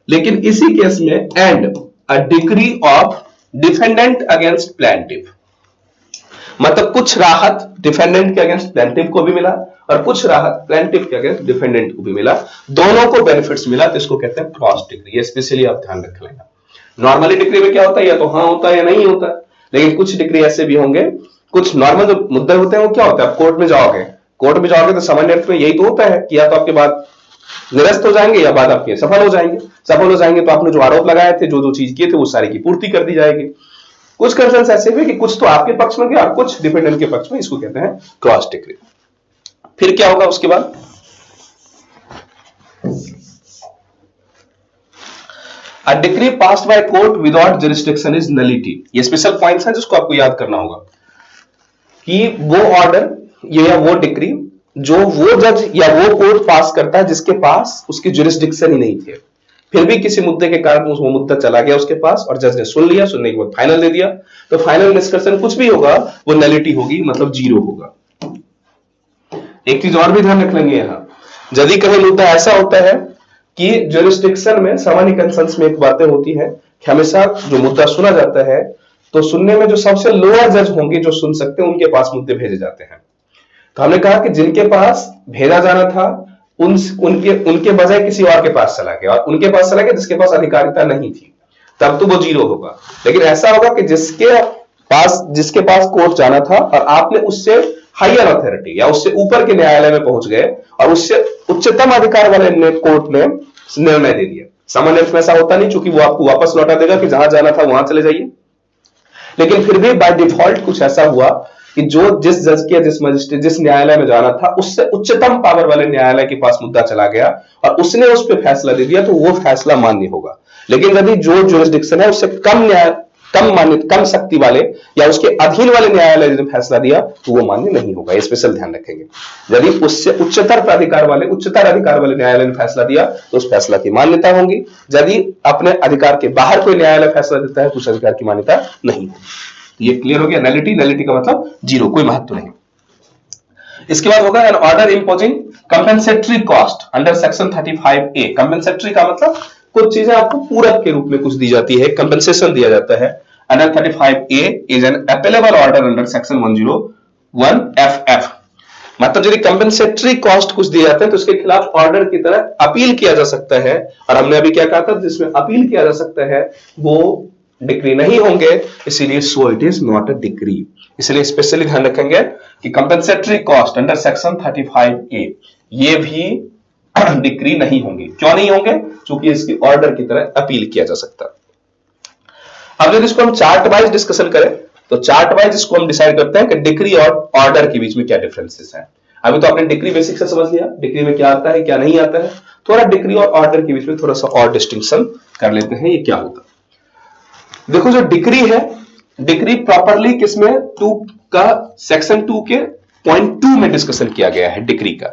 लेकिन इसी केस में and a decree of defendant against plaintiff, मतलब कुछ राहत डिफेंडेंट के अगेंस्ट प्लेंटिव को भी मिला और कुछ राहत प्लेंटिव के अगेंस्ट डिफेंडेंट को भी मिला, दोनों को बेनिफिट्स मिला, तो इसको कहते हैं क्रॉस डिक्री। ये स्पेशली आप ध्यान रख लेना। नॉर्मली डिक्री में क्या होता है, या तो हाँ होता है या नहीं होता है, लेकिन कुछ डिक्री ऐसे भी होंगे, कुछ नॉर्मल जो मुद्दे होते हैं वो क्या होता है, आप कोर्ट में जाओगे तो सामान्य अर्थ में यही तो होता है कि या तो आपके बाद निरस्त हो जाएंगे या बाद आपके सफल हो जाएंगे तो आपने जो आरोप लगाए थे, जो जो चीज किए थे, वो सारी की पूर्ति कर दी जाएगी। कुछ कंसर्न्स ऐसे हुए कि कुछ तो आपके पक्ष में गया और कुछ डिफेंडेंट के पक्ष में, इसको कहते हैं क्रॉस डिक्री। फिर क्या होगा उसके बाद, अ decree passed by court without jurisdiction is nullity. ये स्पेशल पॉइंट्स हैं जिसको आपको याद करना होगा कि वो ऑर्डर या वो डिक्री जो वो जज या वो कोर्ट पास करता है जिसके पास उसकी जुरिस्डिक्शन ही नहीं थी, फिर भी किसी मुद्दे के कारण वो मुद्दा चला गया उसके पास और जज ने सुन लिया, सुनने के बाद फाइनल दे दिया, तो फाइनल डिस्कशन कुछ भी होगा वो नलिटी होगी, मतलब जीरो होगा। एक चीज और भी ध्यान रख लेंगे यहां, यदि कहीं मुद्दा ऐसा होता है कि जुरिस्डिक्शन में सामान्य कंसेंस में एक बातें होती है कि हमेशा जो मुद्दा सुना जाता है तो सुनने में जो सबसे लोअर जज होंगे जो सुन सकते हैं उनके पास मुद्दे भेजे जाते हैं। तो हमने कहा कि जिनके पास भेजा जाना था उनके बजाय किसी और के पास चला गया, और उनके पास चला गया जिसके पास अधिकारिता नहीं थी, तब तो वो जीरो होगा। लेकिन ऐसा होगा कि जिसके पास कोर्ट जाना था और आपने उससे हायर अथॉरिटी या उससे ऊपर के न्यायालय में पहुंच गए और उससे उच्चतम अधिकार वाले कोर्ट ने निर्णय दे दिया। सामान्य में ऐसा होता नहीं, चूंकि वो आपको वापस लौटा देगा कि जहां जाना था वहां चले जाइए, लेकिन फिर भी बाय डिफॉल्ट कुछ ऐसा हुआ कि जो जिस जज के जिस मजिस्ट्रेट जिस न्यायालय में जाना था उससे उच्चतम पावर वाले न्यायालय के पास मुद्दा चला गया और उसने उस पर फैसला दे दिया, तो वो फैसला मान्य होगा। लेकिन यदि जो जुरिस्डिक्शन है उससे कम शक्ति वाले या उसके अधीन वाले न्यायालय ने फैसला दिया तो वो मान्य नहीं होगा। ये स्पेशल ध्यान रखेंगे। यदि उससे उच्चतर अधिकार वाले न्यायालय ने फैसला दिया तो उस फैसला की मान्यता होगी। यदि अपने अधिकार के बाहर कोई न्यायालय फैसला देता है तो उस अधिकार की मान्यता नहीं होगी। ये क्लियर हो गया। नलिटी का मतलब जीरो, कोई महत्व नहीं। इसके बाद होगा an order imposing compensatory cost under section 35A। Compensatory का मतलब कुछ चीजें आपको पूरक के रूप में कुछ दी जाती है, कंपेंसेशन दिया जाता है। Under 35A is an appealable order under section 101FF। मतलब यदि कंपेंसेटरी कॉस्ट कुछ दिए जाते हैं तो उसके खिलाफ ऑर्डर की तरह अपील किया जा सकता है। और हमने अभी क्या कहा था, जिसमें अपील किया जा सकता है वो डिक्री नहीं होंगे, इसीलिए so it is not a decree. इसलिए स्पेशली ध्यान रखेंगे कि compensatory cost under section 35A ये भी डिक्री नहीं होंगे। क्यों नहीं होंगे? क्योंकि इसकी ऑर्डर की तरह अपील किया जा सकता। अब यदि इसको हम चार्ट वाइज डिस्कशन करें तो चार्ट वाइज इसको हम डिसाइड करते हैं कि डिक्री और ऑर्डर के बीच में क्या डिफरेंसेस हैं। अभी तो आपने डिक्री बेसिक से समझ लिया, डिक्री में क्या आता है क्या नहीं आता है। थोड़ा डिक्री और ऑर्डर के बीच में थोड़ा सा और डिस्टिंक्शन कर लेते हैं, ये क्या होता है। देखो जो डिक्री है, डिक्री प्रॉपरली किसमें 2 का सेक्शन 2 के पॉइंट 2 में डिस्कशन किया गया है डिक्री का,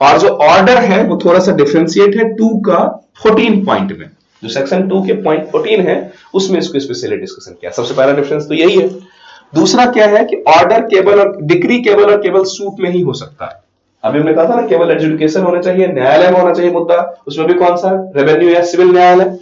और जो ऑर्डर है वो थोड़ा सा डिफरेंशिएट है 2 का 14 पॉइंट में। जो सेक्शन 2 के पॉइंट 14 है उसमें इसको स्पेशली डिस्कशन किया। सबसे पहला डिफरेंस तो यही है। दूसरा क्या है कि ऑर्डर केवल और डिक्री केवल सूट में ही हो सकता है। अभी हमने कहा था ना केवल एडजुडिकेशन होना चाहिए, न्यायालय में होना चाहिए मुद्दा, उसमें भी कौन सा, रेवेन्यू या सिविल न्यायालय।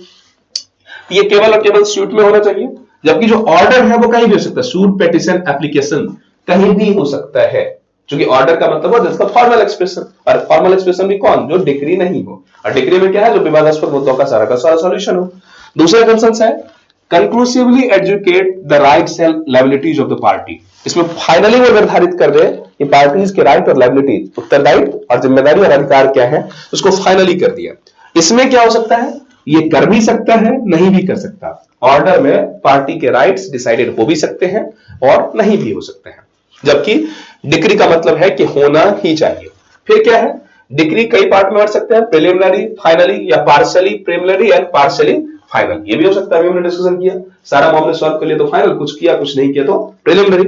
ये केवल और केवल सूट में होना चाहिए, जबकि जो ऑर्डर है वो कहीं भी हो सकता है, सूट पेटिशन एप्लीकेशन कहीं भी हो सकता है। क्योंकि ऑर्डर का मतलब है जिसका फॉर्मल एक्सप्रेशन, और फॉर्मल एक्सप्रेशन भी कौन, जो डिक्री नहीं हो। और डिक्री में क्या है, जो विवादास्पद मुद्दों का सारा सॉल्यूशन हो। दूसरा कंसर्न है conclusively educate the rights and liabilities of the party. इसमें फाइनली वो निर्धारित कर दे कि पार्टीज के राइट और लायबिलिटीज, उत्तरदायित्व और जिम्मेदारी और अधिकार क्या है, उसको फाइनली कर दिया। इसमें क्या हो सकता है, ये कर भी सकता है, नहीं भी कर सकता। ऑर्डर में पार्टी के राइट्स डिसाइडेड हो भी सकते हैं और नहीं भी हो सकते हैं, जबकि डिक्री का मतलब है कि होना ही चाहिए। फिर क्या है, डिक्री कई पार्ट में बढ़ सकते हैं, प्रिलिमिनरी, फाइनली या partially preliminary and partially final, ये भी हो सकता है। हमने डिस्कशन किया, सारा मामले सॉल्व कर लिया तो फाइनल, कुछ किया कुछ नहीं किया तो प्रिलिमिनरी।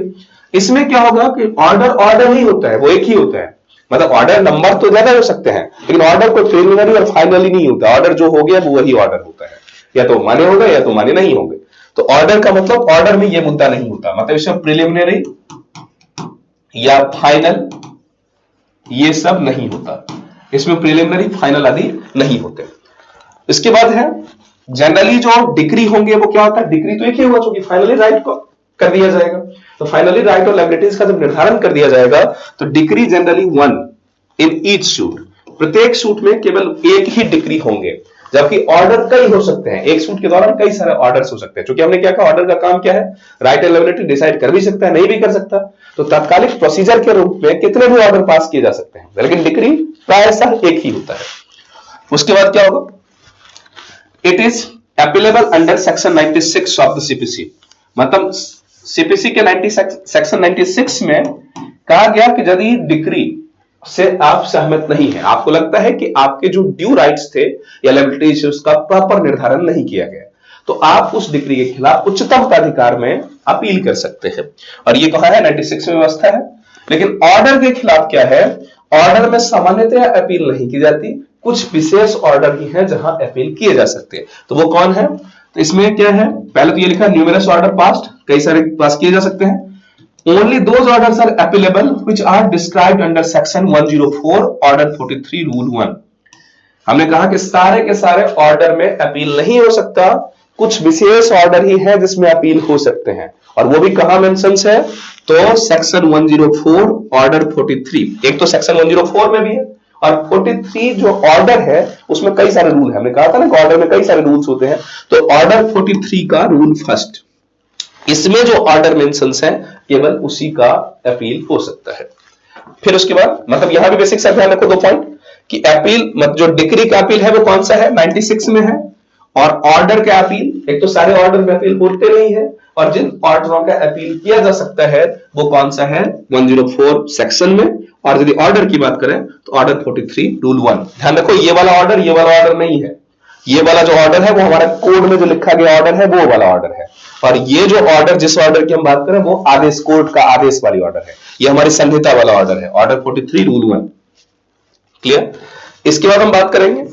इसमें क्या होगा कि ऑर्डर ही होता है, वो एक ही होता है। मतलब ऑर्डर नंबर तो ज्यादा हो सकते हैं, लेकिन ऑर्डर कोई प्रिलिमिनरी और फाइनली नहीं होता। ऑर्डर जो हो गया वो वही ऑर्डर होता है, या तो माने होगा या तो माने नहीं होंगे। तो ऑर्डर का मतलब ऑर्डर में ये मुद्दा नहीं होता, मतलब इसमें प्रिलिमिनरी या फाइनल ये सब नहीं होता, इसमें प्रिलिमिनरी फाइनल आदि नहीं होते। इसके बाद है जनरली जो डिक्री होंगे वो क्या होता है, डिक्री तो एक ही होगा क्योंकि फाइनली राइट को कर दिया जाएगा। तो फाइनली राइट और लायबिलिटीज का जब निर्धारण कर दिया जाएगा तो decree generally one in each suit, प्रत्येक सूट में केवल एक ही डिक्री होंगे, जबकि ऑर्डर कई हो सकते हैं। एक सूट के दौरान कई सारे ऑर्डर्स हो सकते हैं, क्योंकि हमने क्या कहा, ऑर्डर का काम क्या है, राइट एंड लायबिलिटी डिसाइड कर भी सकता है, नहीं भी कर सकता। तो तात्कालिक प्रोसीजर के रूप में कितने भी ऑर्डर पास किए जा सकते हैं, लेकिन डिक्री प्रायः एक ही होता है। उसके बाद क्या होगा, it is applicable under section 96 of the CPC. मतलब सीपीसी के सेक्शन 96 में कहा गया कि यदि डिक्री से आप सहमत नहीं है, आपको लगता है कि आपके जो ड्यू राइट्स थे या लायबिलिटीज उसका प्रॉपर निर्धारण नहीं किया गया, तो आप उस डिक्री के खिलाफ उच्चतम प्राधिकार में अपील कर सकते हैं। और ये कहा है 96 में व्यवस्था है। लेकिन ऑर्डर के खिलाफ क्या है, ऑर्डर में सामान्यतः अपील नहीं की जाती, कुछ विशेष ऑर्डर ही हैं जहां अपील किए जा सकते हैं। तो वो कौन है, तो इसमें क्या है, पहले तो ये लिखा न्यूमरस ऑर्डर पास्ट, कई सारे पास किए जा सकते हैं। Only those orders are applicable which are described under section 104 order 43 rule 1। हमने कहा कि सारे के सारे ऑर्डर में अपील नहीं हो सकता, कुछ विशेष ऑर्डर ही है जिसमें अपील हो सकते हैं। और वो भी कहां मेंशंस है, तो सेक्शन 104 ऑर्डर 43। एक तो सेक्शन 104 में भी है और 43 जो ऑर्डर है उसमें कई सारे रूल है। हमने कहा था ना कि ऑर्डर में कई सारे रूल्स होते हैं, तो ऑर्डर 43 का रूल फर्स्ट, इसमें जो ऑर्डर मेंशंस है केवल उसी का अपील हो सकता है। फिर उसके बाद मतलब यहां भी बेसिक सा ध्यान रखो, 2 पॉइंट कि अपील मतलब जो डिक्री का अपील है वो कौन सा है, 96 में है। और ऑर्डर का अपील, एक तो सारे ऑर्डर में अपील होते नहीं है, और जिन ऑर्डरों का अपील किया जा सकता है वो कौन सा है, 104 सेक्शन में। और यदि ऑर्डर की बात करें तो ऑर्डर 43 रूल 1। ध्यान रखो, ये वाला ऑर्डर नहीं है, ये वाला जो ऑर्डर है वो हमारा कोड में जो लिखा गया ऑर्डर है वो वाला ऑर्डर है। और ये जो ऑर्डर, जिस ऑर्डर की हम बात करें वो आदेश, कोर्ट का आदेश वाली ऑर्डर है, ये हमारी संहिता वाला ऑर्डर है, ऑर्डर 43 रूल 1। क्लियर। इसके बाद हम बात करेंगे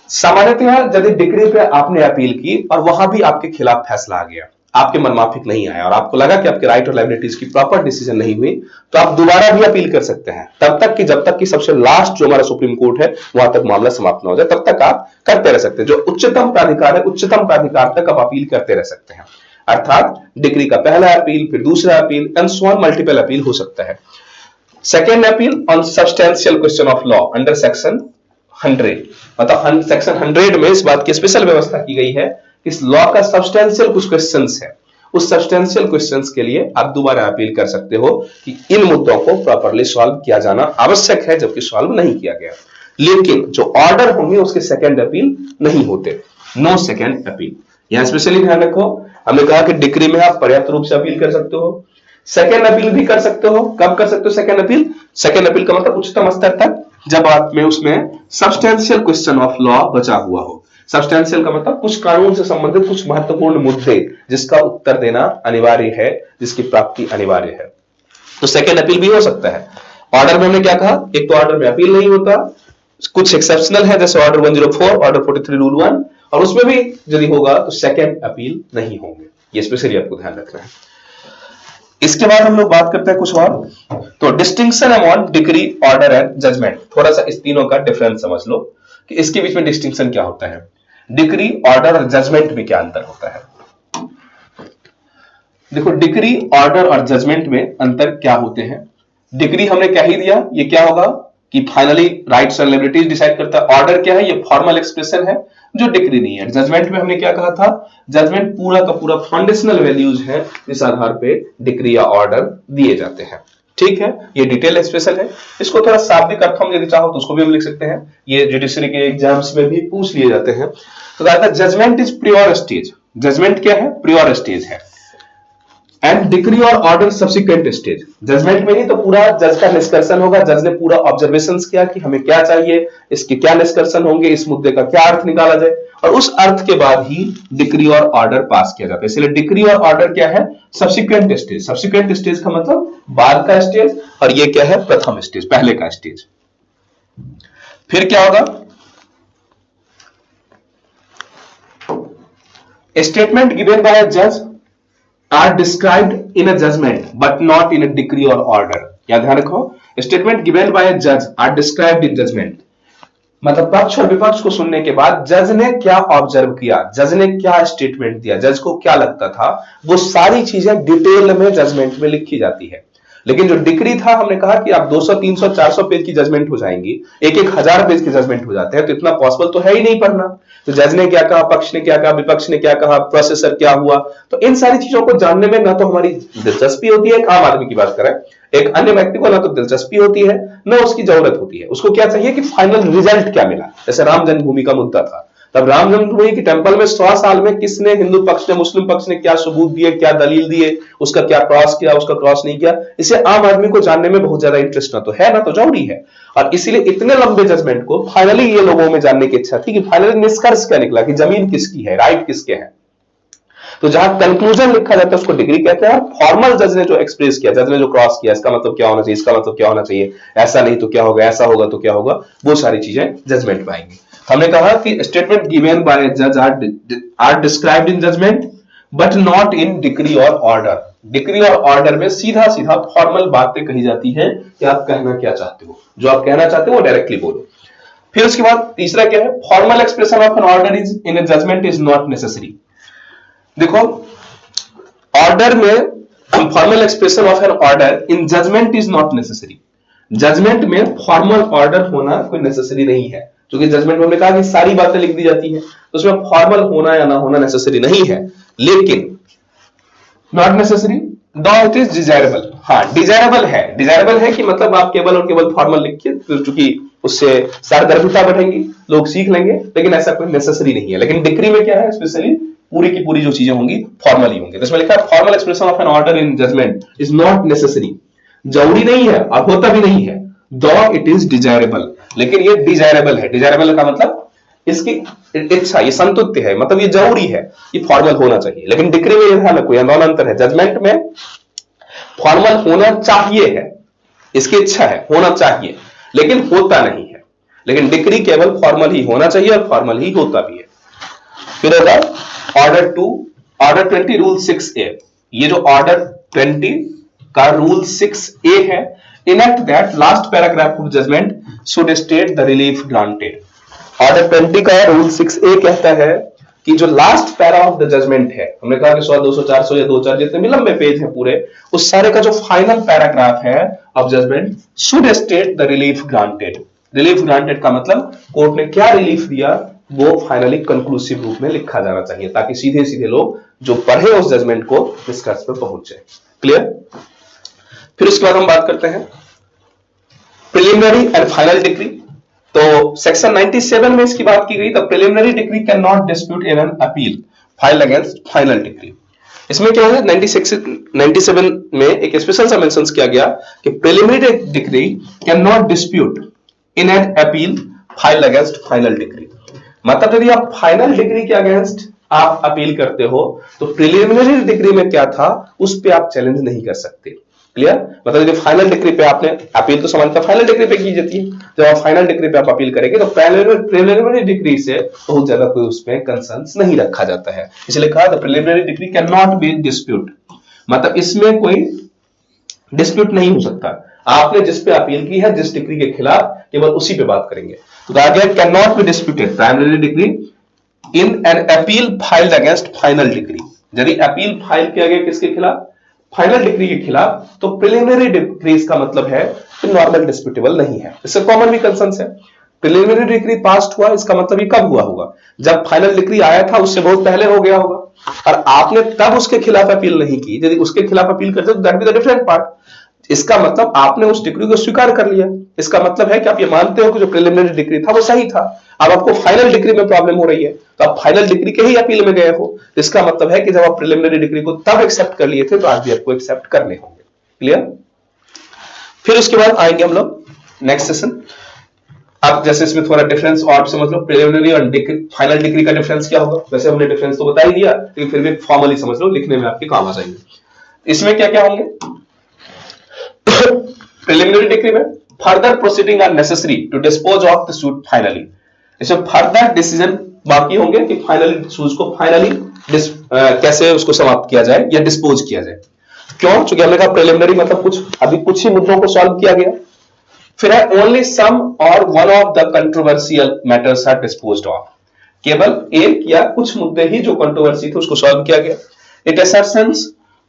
सामान्यतः यदि डिक्री पे आपने अपील की और वहां भी आपके खिलाफ फैसला आ गया, आपके मनमाफिक नहीं आया और आपको लगा कि आपके राइट और लायबिलिटीज की प्रॉपर डिसीजन नहीं हुई, तो आप दोबारा भी अपील कर सकते हैं, तब तक कि जब तक कि सबसे लास्ट जो हमारा सुप्रीम कोर्ट है वहां तक मामला समाप्त ना हो जाए, तब तक आप करते रह सकते हैं। जो उच्चतम प्राधिकार है, उच्चतम प्राधिकार तक आप अपील करते रह सकते हैं। अर्थात डिक्री का पहला अपील, फिर दूसरा appeal and so on, multiple appeal हो सकता है। Second appeal on substantial question of law under section 100, मतलब सेक्शन 100 में इस बात की स्पेशल व्यवस्था की गई है कि इस लॉ का सब्सटेंशियल कुछ क्वेश्चंस है, उस सब्सटेंशियल क्वेश्चंस के लिए आप दोबारा अपील कर सकते हो कि इन मुद्दों को प्रॉपर्ली सॉल्व किया जाना आवश्यक है, जबकि सॉल्व नहीं किया गया। लेकिन जो ऑर्डर होंगे उसके सेकंड अपील नहीं होते, नो सेकंड अपील। यहां स्पेशली ध्यान रखो, हमने कहा कि डिक्री में आप पर्याप्त रूप से अपील कर सकते हो, सेकंड अपील भी कर सकते हो। कब कर सकते हो सेकंड अपील? सेकंड अपील का मतलब उच्चतम स्तर तक, जब आप में उसमें सब्सटेंशियल क्वेश्चन ऑफ लॉ बचा हुआ हो। सब्सटेंशियल का मतलब कुछ कानून से संबंधित कुछ महत्वपूर्ण मुद्दे जिसका उत्तर देना अनिवार्य है, जिसकी प्राप्ति अनिवार्य है, तो सेकंड अपील भी हो सकता है। ऑर्डर में हमने क्या कहा, एक तो ऑर्डर में अपील नहीं होता, कुछ एक्सेप्शनल है जैसे ऑर्डर 104, ऑर्डर 43 रूल 1, और उसमें भी यदि होगा तो सेकंड अपील नहीं होंगे। ये स्पेशली आपको ध्यान रखना है। इसके बाद हम लोग बात करते हैं कुछ और, तो distinction among decree, order and judgement. थोड़ा सा इस तीनों का डिफरेंस समझ लो कि इसके बीच में डिस्टिंक्शन क्या होता है, डिक्री, ऑर्डर और जजमेंट में क्या अंतर होता है। देखो, डिक्री, ऑर्डर और जजमेंट में अंतर क्या होते हैं। डिक्री हमने कह ही दिया, ये क्या होगा कि finally rights and liberties decide करता है। ऑर्डर क्या है, ये फॉर्मल एक्सप्रेशन है, जो डिक्री नहीं है। जजमेंट में हमने क्या कहा था, जजमेंट पूरा का पूरा फाउंडेशनल वैल्यूज है, इस आधार पे डिक्री या ऑर्डर दिए जाते हैं। ठीक है, ये डिटेल एक्सप्रेशन है। इसको थोड़ा शाब्दिक अर्थ हम यदि चाहो तो उसको भी हम लिख सकते हैं, ये जुडिशरी के एग्जाम्स में भी पूछ लिए जाते हैं। तो कहा था judgement is prior stage, judgement क्या है, प्रियोर स्टेज है, एंड डिक्री और ऑर्डर सब्सिक्वेंट स्टेज। जजमेंट में ही तो पूरा जज का निष्कर्षण होगा, जज ने पूरा ऑब्जर्वेशंस किया कि हमें क्या चाहिए, इसके क्या निष्कर्षण होंगे, इस मुद्दे का क्या अर्थ निकाला जाए, और उस अर्थ के बाद ही डिक्री और ऑर्डर पास किया जाता है। इसलिए डिक्री और ऑर्डर क्या है, सब्सिक्वेंट स्टेज। सब्सिक्वेंट स्टेज का मतलब बाद का स्टेज, और ये क्या है, प्रथम स्टेज, पहले का स्टेज। फिर क्या होगा, स्टेटमेंट गिवन बाय अ जज are described in a judgment but not in a decree or order। याद ध्यान रखो, स्टेटमेंट गिवन बाय अ जज आर डिस्क्राइब्ड इन जजमेंट, मतलब पक्ष और विपक्ष को सुनने के बाद जज ने क्या ऑब्जर्व किया, जज ने क्या स्टेटमेंट दिया, जज को क्या लगता था, वो सारी चीजें डिटेल में जजमेंट में लिखी जाती है। लेकिन जो डिक्री था, हमने कहा कि आप 200, 300, 400 पेज की जजमेंट हो जाएंगी, एक 1000 पेज की जजमेंट हो जाते हैं, तो इतना पॉसिबल तो है ही नहीं पढ़ना। तो जज ने क्या कहा, पक्ष ने क्या कहा, विपक्ष ने क्या कहा, प्रोसेसर क्या हुआ, तो इन सारी चीजों को जानने में ना तो हमारी दिलचस्पी होती है, एक आम आदमी की बात करें, एक अन्य व्यक्ति को ना तो दिलचस्पी होती है, ना उसकी जरूरत होती है। उसको क्या चाहिए कि फाइनल रिजल्ट क्या मिला। जैसे राम जन्मभूमि का मुद्दा था, तब राम जन्मभूमि की टेंपल में 100 साल में किसने, हिंदू पक्ष ने, मुस्लिम पक्ष ने क्या सबूत दिए, क्या दलील दिए, उसका क्या क्रॉस किया, उसका क्रॉस नहीं किया, इसे आम आदमी को जानने में बहुत ज्यादा इंटरेस्ट ना तो है, ना तो जरूरी है। और इसीलिए इतने लंबे जजमेंट को फाइनली ये लोगों में जानने की इच्छा थी कि फाइनली निष्कर्ष क्या निकला, कि जमीन किसकी है, राइट किसके है। तो जहां कंक्लूजन लिखा जाता है उसको डिग्री कहते हैं। फॉर्मल जज ने जो एक्सप्रेस किया, जज ने जो क्रॉस किया, इसका मतलब क्या होना चाहिए, इसका मतलब क्या होना चाहिए, ऐसा नहीं तो क्या होगा, ऐसा होगा तो क्या होगा, वो सारी चीजें जजमेंट में आएंगी। हमने कहा कि स्टेटमेंट गिवन बाय जज are described in judgement but not in decree और ऑर्डर। डिक्री और ऑर्डर में सीधा सीधा फॉर्मल बातें कही जाती हैं कि आप कहना क्या चाहते हो, जो आप कहना चाहते हो वो डायरेक्टली बोलो। फिर उसके बाद तीसरा क्या है, formal expression of an order is in a judgement is not necessary. देखो, ऑर्डर में formal expression of an order in judgement is not necessary. Judgement में फॉर्मल ऑर्डर होना कोई नेसेसरी नहीं है, क्योंकि जजमेंट में हमने कहा कि सारी बातें लिख दी जाती हैं, तो उसमें फॉर्मल होना या ना होना नेसेसरी नहीं है। लेकिन नॉट नेसेसरी दो इट इज डिजायरेबल। हाँ, डिजायरेबल है, डिजायरेबल है कि मतलब आप केवल और केवल फॉर्मल लिखिए, क्योंकि उससे सारगर्भिता बढ़ेगी, लोग सीख लेंगे, लेकिन ऐसा कोई नेसेसरी नहीं है। लेकिन डिक्री में क्या है, स्पेशली पूरी की पूरी जो चीजें होंगी फॉर्मल ही होंगी। तो इसमें लिखा है formal expression of an order in judgement is not necessary, जरूरी नहीं है और होता भी नहीं है, दो इट इज डिजायरेबल। लेकिन ये डिजायरेबल है, डिजायरेबल का मतलब इसकी इच्छा, ये संतुष्ट है, मतलब ये जरूरी है, ये फॉर्मल होना चाहिए। लेकिन डिक्री में यह ध्यान रखो, यह दोनों अंतर है। जजमेंट में फॉर्मल होना चाहिए है, इसकी इच्छा है, होना चाहिए, लेकिन होता नहीं है। लेकिन डिक्री केवल फॉर्मल ही होना चाहिए और फॉर्मल ही होता भी है। फिर होगा ऑर्डर 2, ऑर्डर 20 रूल 6A। ये जो ऑर्डर 20 का रूल 6A है, enact that last paragraph of judgement should state the relief granted. Order 20 का रूल 6A कहता है कि जो last para of the judgement है, हमने कहा कि 100, 200, 400 या 2-4 जितने भी लंबे पेज हैं पूरे, उस सारे का जो फाइनल पैराग्राफ है of judgement should state the relief granted. Relief granted का मतलब कोर्ट ने क्या रिलीफ दिया, वो फाइनली कंक्लूसिव रूप में लिखा जाना चाहिए, ताकि सीधे सीधे लोग जो पढ़े उस जजमेंट को निष्कर्ष पर पहुंच जाए। क्लियर। फिर उसके बाद हम बात करते हैं प्रिलिमिनरी एंड फाइनल डिक्री। तो सेक्शन 97 में इसकी बात की गई, the preliminary decree can not dispute in an appeal file against final decree. इसमें क्या है, 97 में एक स्पेशल सा मेंशन किया गया कि preliminary decree can not dispute in an appeal file against final decree. मतलब यदि आप फाइनल डिग्री के अगेंस्ट आप अपील करते हो, तो प्रिलिमिनरी डिग्री में क्या था उस पे आप चैलेंज नहीं कर सकते। क्लियर। मतलब यदि फाइनल डिग्री पे आपने अपील, तो समानता फाइनल डिग्री पे की जाती है, जब आप फाइनल डिग्री पे आप अपील करेंगे तो प्रिलिमिनरी डिग्री से बहुत ज्यादा कोई उसमें कंसर्न्स नहीं रखा जाता है। इसलिए कहा the preliminary degree can not be dispute, मतलब इसमें कोई डिस्प्यूट नहीं हो सकता। आपने जिस पे अपील की है, जिस डिग्री के खिलाफ, केवल उसी पे बात करेंगे। तो कहा गया can not be disputed primary degree in an appeal filed against final decree. यदि अपील फाइल किया गया किसके खिलाफ, फाइनल डिग्री के खिलाफ, तो प्रिलिमिनरी डिग्रीज का मतलब है कि नॉर्मल डिस्प्यूटेबल नहीं है। इससे कॉमन भी कंसर्न है। प्रिलिमिनरी डिक्री पास हुआ, इसका मतलब ये कब हुआ होगा? जब फाइनल डिक्री आया था उससे बहुत पहले हो गया होगा, और आपने तब उसके खिलाफ अपील नहीं की। यदि उसके खिलाफ अपील करते तो that be the different part. इसका मतलब आपने उस डिक्री को स्वीकार कर लिया। इसका मतलब है कि आप ये मानते हो कि जो प्रिलिमिनरी डिक्री था वो सही था। अब आपको फाइनल डिक्री में प्रॉब्लम हो रही है, तो आप फाइनल डिक्री के ही अपील में गए हो। इसका मतलब है कि जब आप प्रिलिमिनरी डिक्री को तब एक्सेप्ट कर लिए थे, तो आज भी आपको एक्सेप्ट करने होंगे। क्लियर? फिर उसके बाद आएंगे हम लोग नेक्स्ट सेशन। अब जैसे इसमें थोड़ा डिफरेंस और समझ लो, प्रिलिमिनरी और फाइनल डिग्री का डिफरेंस क्या होगा। वैसे हमने डिफरेंस तो बता ही दिया, लेकिन फिर भी फॉर्मली समझ लो, लिखने में आपके काम आ जाएंगे। इसमें क्या क्या होंगे? प्रिलिमिनरी डिग्री में further proceeding are necessary to dispose of the suit finally. इसमें फर्दर डिसीजन बाकी होंगे कि फाइनली सूट को फाइनली कैसे उसको समाप्त किया जाए या डिस्पोज किया जाए। क्यों? क्योंकि हमने कहा प्रिलिमिनरी मतलब कुछ ही मुद्दों को सॉल्व किया गया। फिर है only some or one of the controversial matters are disposed of. केवल एक या कुछ मुद्दे ही जो कंट्रोवर्सी थे उसको सॉल्व किया गया। It assertions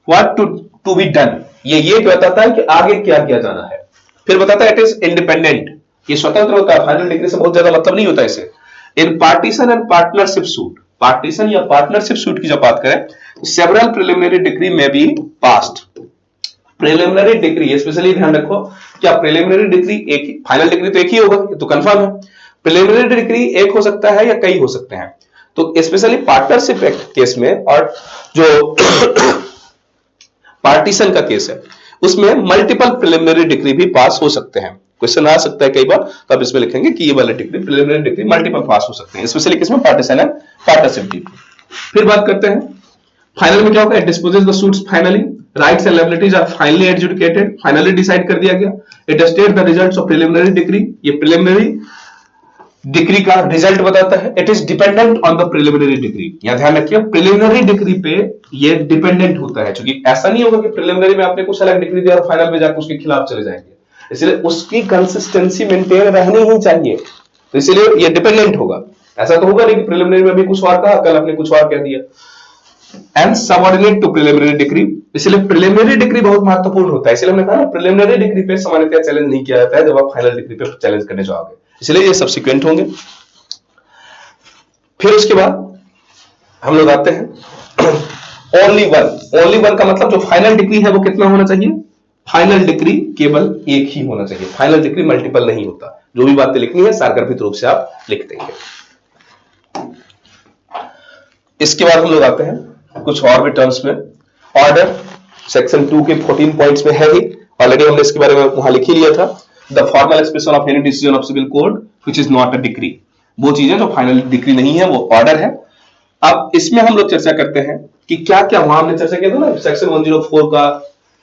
what to be done, ये बताता है कि आगे क्या किया जाना है। फिर बताता है इट इज इंडिपेंडेंट, ये स्वतंत्र होता है। फाइनल डिग्री से बहुत ज्यादा मतलब नहीं होता इसे। In partition and partnership suit, partition या पार्टनरशिप सूट की जब बात करें, सेवरल प्रिलिमिनरी डिग्री में be passed. Preliminary decree specially ध्यान रखो, क्या प्रिलिमिनरी डिग्री एक ही, फाइनल डिग्री तो एक ही होगा, ये तो कंफर्म है। प्रिलिमिनरी डिग्री एक हो सकता है या कई हो सकते हैं। तो स्पेशली पार्टनरशिप केस में और जो पार्टीशन का केस है उसमें मल्टीपल प्रिलिमिनरी डिग्री भी पास हो सकते हैं। क्वेश्चन आ सकता है कई बार, तो आप इसमें लिखेंगे कि ये वाले decree preliminary decree multiple pass हो सकते हैं, स्पेशली किसमें? Partition and partnership decree. फिर बात करते हैं फाइनल में क्या होगा? It disposes the suits finally, rights and liabilities are finally adjudicated, finally decide कर दिया गया। It state the results of preliminary decree, ये प्रिलिमिनरी डिग्री का रिजल्ट बताता है। It is dependent on the preliminary decree, यहां ध्यान रखिए प्रिलिमिनरी डिग्री पे ये डिपेंडेंट होता है, क्योंकि ऐसा नहीं होगा कि प्रिलिमिनरी में आपने कुछ अलग डिग्री दिया और फाइनल में जाकर उसके खिलाफ चले जाएंगे। इसलिए उसकी कंसिस्टेंसी मेंटेन रहनी ही चाहिए, तो इसलिए ये डिपेंडेंट होगा। ऐसा तो होगा नहीं कि प्रिलिमिनरी में भी कुछ और कहा, कल आपने कुछ और कह दिया। And subordinate to preliminary decree, इसलिए प्रिलिमिनरी डिग्री बहुत महत्वपूर्ण होता है। इसलिए हमने कहा प्रिलिमिनरी डिग्री पे सामान्यतः चैलेंज नहीं किया जाता है, जब आप फाइनल डिग्री पे चैलेंज करने जाओगे, इसलिए ये सब्सिक्वेंट होंगे। फिर उसके बाद हम लोग आते हैं ओनली वन का मतलब जो फाइनल डिग्री है वो कितना होना चाहिए? फाइनल डिग्री केवल एक ही होना चाहिए, फाइनल डिग्री मल्टीपल नहीं होता। जो भी बातें लिखनी है सारगर्भित रूप से आप लिख देंगे। इसके बाद हम लोग आते हैं कुछ और भी टर्म्स में। ऑर्डर सेक्शन 2 के 14 पॉइंट्स में है ही, ऑलरेडी हमने इसके बारे में वहां लिख ही लिया था। The formal expression of any decision of civil code which is not a decree, वो चीजें जो फाइनल डिग्री नहीं है वो ऑर्डर है। अब इसमें हम लोग चर्चा करते हैं कि क्या क्या, वहां हमने चर्चा किया था ना सेक्शन 104 का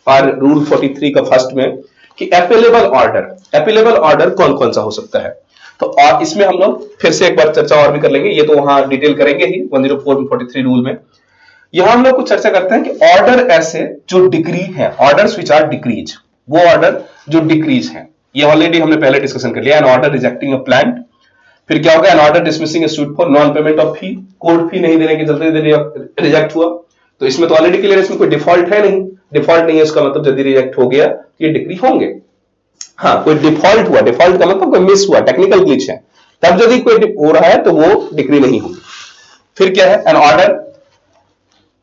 और रूल 43 का फर्स्ट में, कि अपीलेबल ऑर्डर कौन कौन सा हो सकता है। तो और इसमें हम लोग फिर से एक बार चर्चा और भी कर लेंगे, ये तो वहां डिटेल करेंगे ही 104 में 43 रूल में। यहां हम लोग कुछ चर्चा करते हैं कि ऑर्डर ऐसे जो डिग्री है, ऑर्डर्स व्हिच आर डिक्रीज, वो ऑर्डर जो डिक्रीज है, ये ऑलरेडी हमने पहले डिस्कशन कर लिया। An order rejecting a plaint, फिर क्या होगा? An order dismissing a suit for non payment of fee, court fee नहीं देने के चलते रिजेक्ट हुआ। तो इसमें तो ऑलरेडी क्लियर, इसमें कोई डिफॉल्ट है नहीं, डिफॉल्ट नहीं है इसका मतलब यदि रिजेक्ट हो गया ये डिग्री होंगे। हाँ, कोई डिफॉल्ट हुआ, डिफॉल्ट का मतलब कोई मिस हुआ, टेक्निकल ग्लिच है, तब यदि कोई हो रहा है तो वो डिग्री नहीं होगी। फिर क्या है? An order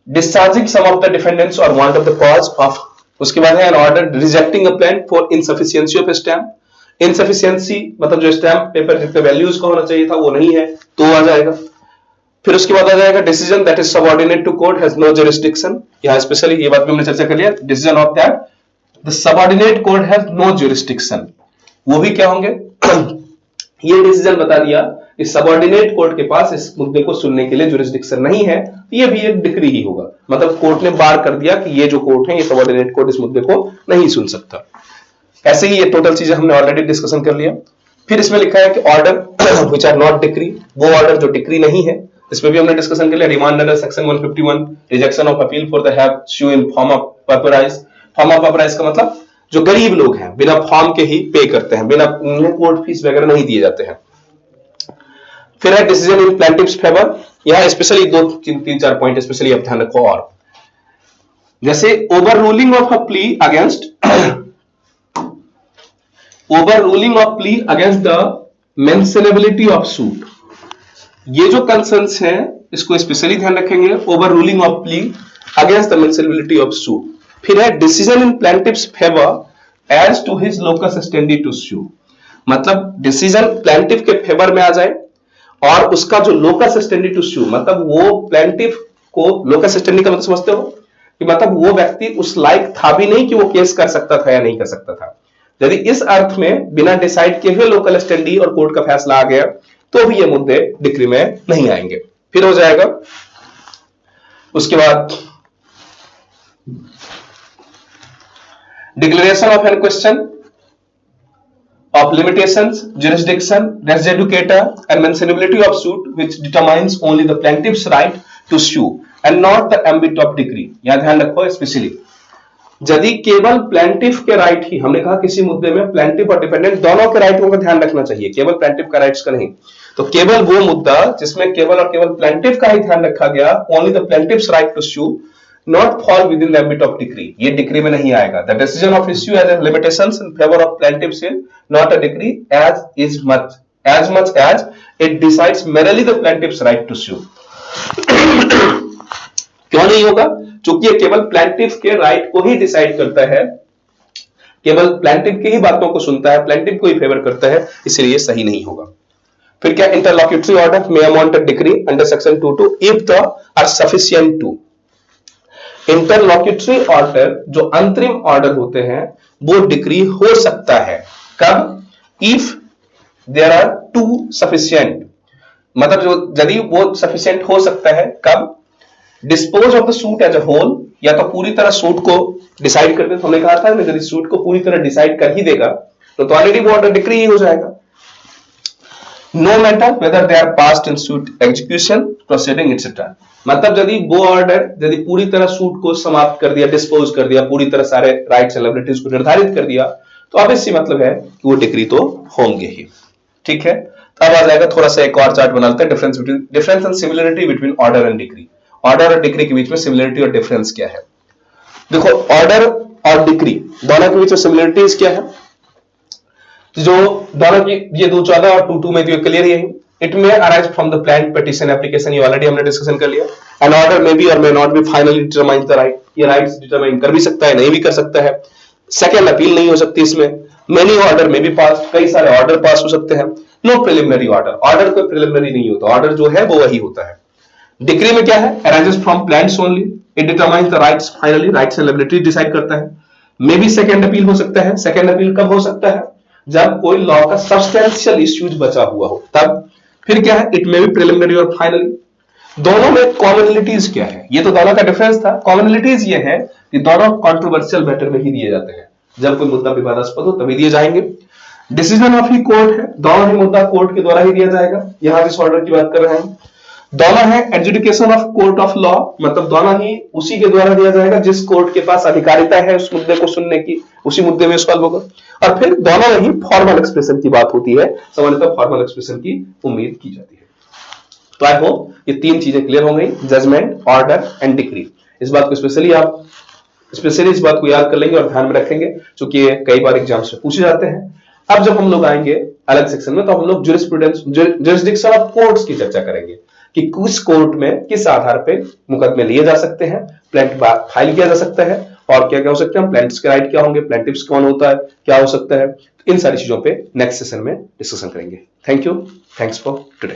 discharging some of the defendants और want of the cause of, उसके बाद है an order rejecting a plaint for insufficiency of stamp. Insufficiency मतलब जो स्टैम्प पेपर जितने वैल्यूज का होना चाहिए था वो नहीं है, तो आ जाएगा। फिर उसके बाद आ जाएगा decision that is subordinate to court has no jurisdiction, यहां स्पेशली ये बात भी हमने चर्चा कर लिया, decision of that the subordinate court has no jurisdiction, वो भी क्या होंगे? ये डिसीजन बता दिया कि सबऑर्डिनेट कोर्ट के पास इस मुद्दे को सुनने के लिए ज्यूरिसडिक्शन नहीं है, तो ये भी एक डिक्री ही होगा। मतलब कोर्ट ने बार कर दिया कि ये जो कोर्ट है ये सबऑर्डिनेट कोर्ट इस मुद्दे को नहीं सुन सकता। ऐसे ही ये टोटल चीजें हमने ऑलरेडी डिस्कशन कर लिया। फिर इसमें लिखा है कि order which are not decree, वो ऑर्डर जो डिक्री नहीं है, इसमें भी हमने डिस्कशन कर लिया। Remand under section 151, rejection of appeal for the have sue in form of pauperis. Form of pauperis का मतलब जो गरीब लोग हैं बिना फॉर्म के ही पे करते हैं, बिना उन्हें कोर्ट फीस वगैरह नहीं दिए जाते हैं। फिर है डिसीजन इन प्लेंटिफ्स फेवर, यहां स्पेशली 2-3-4 पॉइंट स्पेशली आप ध्यान रखो। और जैसे overruling of a plea against overruling of plea against the maintainability of suit, ये जो कंसर्न्स हैं इसको स्पेशली ध्यान रखेंगे। Overruling of plea against the maintainability of suit. फिर है decision in plaintiff's favour as to his locus standi to sue, मतलब decision plaintiff के फेवर में आ जाए और उसका जो लोकस स्टैंडी टू सू, मतलब वो प्लेंटिव को, लोकस स्टैंडी का मतलब समझते हो कि मतलब वो व्यक्ति उस लायक था भी नहीं कि वो केस कर सकता था या नहीं कर सकता था। यदि इस अर्थ में बिना डिसाइड किए हुए लोकल स्टैंडी और कोर्ट का फैसला आ गया तो भी ये मुद्दे डिक्री में नहीं आएंगे। फिर हो जाएगा उसके बाद declaration of an question of limitations, jurisdiction, res judicata and mentionability of suit which determines only the plaintiff's right to sue and not the ambit of decree। यहां ध्यान रखो स्पेशली, यदि केवल प्लेंटिफ के राइट ही, हमने कहा किसी मुद्दे में प्लेंटिफ और डिपेंडेंट दोनों के राइटों का ध्यान रखना चाहिए, केवल प्लेंटिफ का राइट्स का नहीं, तो केवल वो मुद्दा जिसमें केवल और केवल प्लेंटिफ का ही ध्यान रखा गया, only the plaintiffs right to sue not fall within the ambit of decree, ये डिक्री में नहीं आएगा। The decision of issue as a limitations in favor of plaintiffs is not a decree as much as it decides merely the plaintiff's right to sue। क्यों नहीं होगा? क्योंकि ये केवल प्लेंटिफ के राइट को ही डिसाइड करता है, केवल प्लेंटिफ की ही बातों को सुनता है, प्लेंटिफ को ही फेवर करता है, इसलिए सही नहीं होगा। फिर क्या, interlocutory order may amount to decree under section 22 if the are sufficient to। Interlocutory order जो अंतरिम ऑर्डर होते हैं वो डिक्री हो सकता है कब, if there are to sufficient, मतलब जो यदि वो सफिशिएंट हो सकता है कब, dispose of the suit as a whole, या तो पूरी तरह सूट को डिसाइड कर दे। तो हमने कहा था यदि सूट को पूरी तरह डिसाइड कर ही देगा तो ऑलरेडी वो ऑर्डर डिक्री ही हो जाएगा। No matter whether they are passed in suit execution proceeding etcetera, मतलब यदि वो ऑर्डर यदि पूरी तरह सूट को समाप्त कर दिया, डिस्पोज कर दिया, पूरी तरह सारे राइट्स एंड लिबर्टीज को निर्धारित कर दिया, तो अब इससे मतलब है कि वो डिक्री तो होंगे ही। ठीक है, अब आ जाएगा थोड़ा सा एक और चार्ट बनाते हैं, difference and similarity between order and decree. Order और डिक्री के बीच में सिमिलरिटी और डिफरेंस क्या है? देखो, ऑर्डर और डिक्री दोनों के बीच में सिमिलरिटीज क्या है? जो दोनों की ये 214 और 22 में तो क्लियर ही है, it may arise from the plant petition application, ये ऑलरेडी हमने डिस्कशन कर लिया। एन ऑर्डर मे बी और may not be finally determine the right, ये राइट्स डिटरमाइन कर भी सकता है, नहीं भी कर सकता है। सेकंड अपील नहीं हो सकती इसमें। मेनी ऑर्डर में भी पास, कई सारे ऑर्डर पास हो सकते हैं। नो प्रिलिमिनरी ऑर्डर, ऑर्डर कोई प्रिलिमिनरी नहीं होता, ऑर्डर जो है वो वही होता है। डिक्री में क्या है, arises from plants only, it determines the rights finally, rights and liberty decide करता है। मे बी सेकंड अपील हो सकता है। सेकंड अपील कब हो सकता है? जब कोई लॉ का सब्सटेंशियल इश्यूज बचा हुआ हो तब। फिर क्या है, इट मे बी प्रिलिमिनरी और फाइनली। दोनों में कॉमनलिटीज क्या है? ये तो दोनों का डिफरेंस था। कॉमनलिटीज ये है कि दोनों कंट्रोवर्शियल मैटर में ही दिए जाते हैं, जब कोई मुद्दा विवादास्पद हो तभी दिए जाएंगे। डिसीजन ऑफ ही कोर्ट है, दोनों ही मुद्दा कोर्ट के द्वारा ही दिया जाएगा। यहां जिस ऑर्डर की बात कर रहे हैं, दोनों है adjudication of court of law, मतलब दोनों ही उसी के द्वारा दिया जाएगा जिस कोर्ट के पास अधिकारिता है उस मुद्दे को सुनने की, उसी मुद्दे में सॉल्व होगा। और फिर दोनों ही फॉर्मल एक्सप्रेशन की बात होती है, सामान्यतः फॉर्मल एक्सप्रेशन की उम्मीद की जाती है। तो आई होप ये तीन चीजें क्लियर हो गई, जजमेंट, ऑर्डर एंड डिक्री। इस बात को स्पेशली इस बात को याद कर लेंगे और ध्यान में रखेंगे, क्योंकि ये कई बार एग्जाम से पूछे जाते हैं। अब जब हम लोग आएंगे अलग सेक्शन में तो हम लोग जुरिस्डिक्शन ऑफ कोर्ट्स की चर्चा करेंगे कि किस कोर्ट में किस आधार पे मुकदमे लिए जा सकते हैं, प्लेंट फाइल किया जा सकता है, और क्या क्या हो सकता है, प्लेंटिफ्स के राइट क्या होंगे, प्लेंटिफ्स कौन होता है, क्या हो सकता है। इन सारी चीजों पे नेक्स्ट सेशन में डिस्कशन करेंगे। Thank you, thanks for today.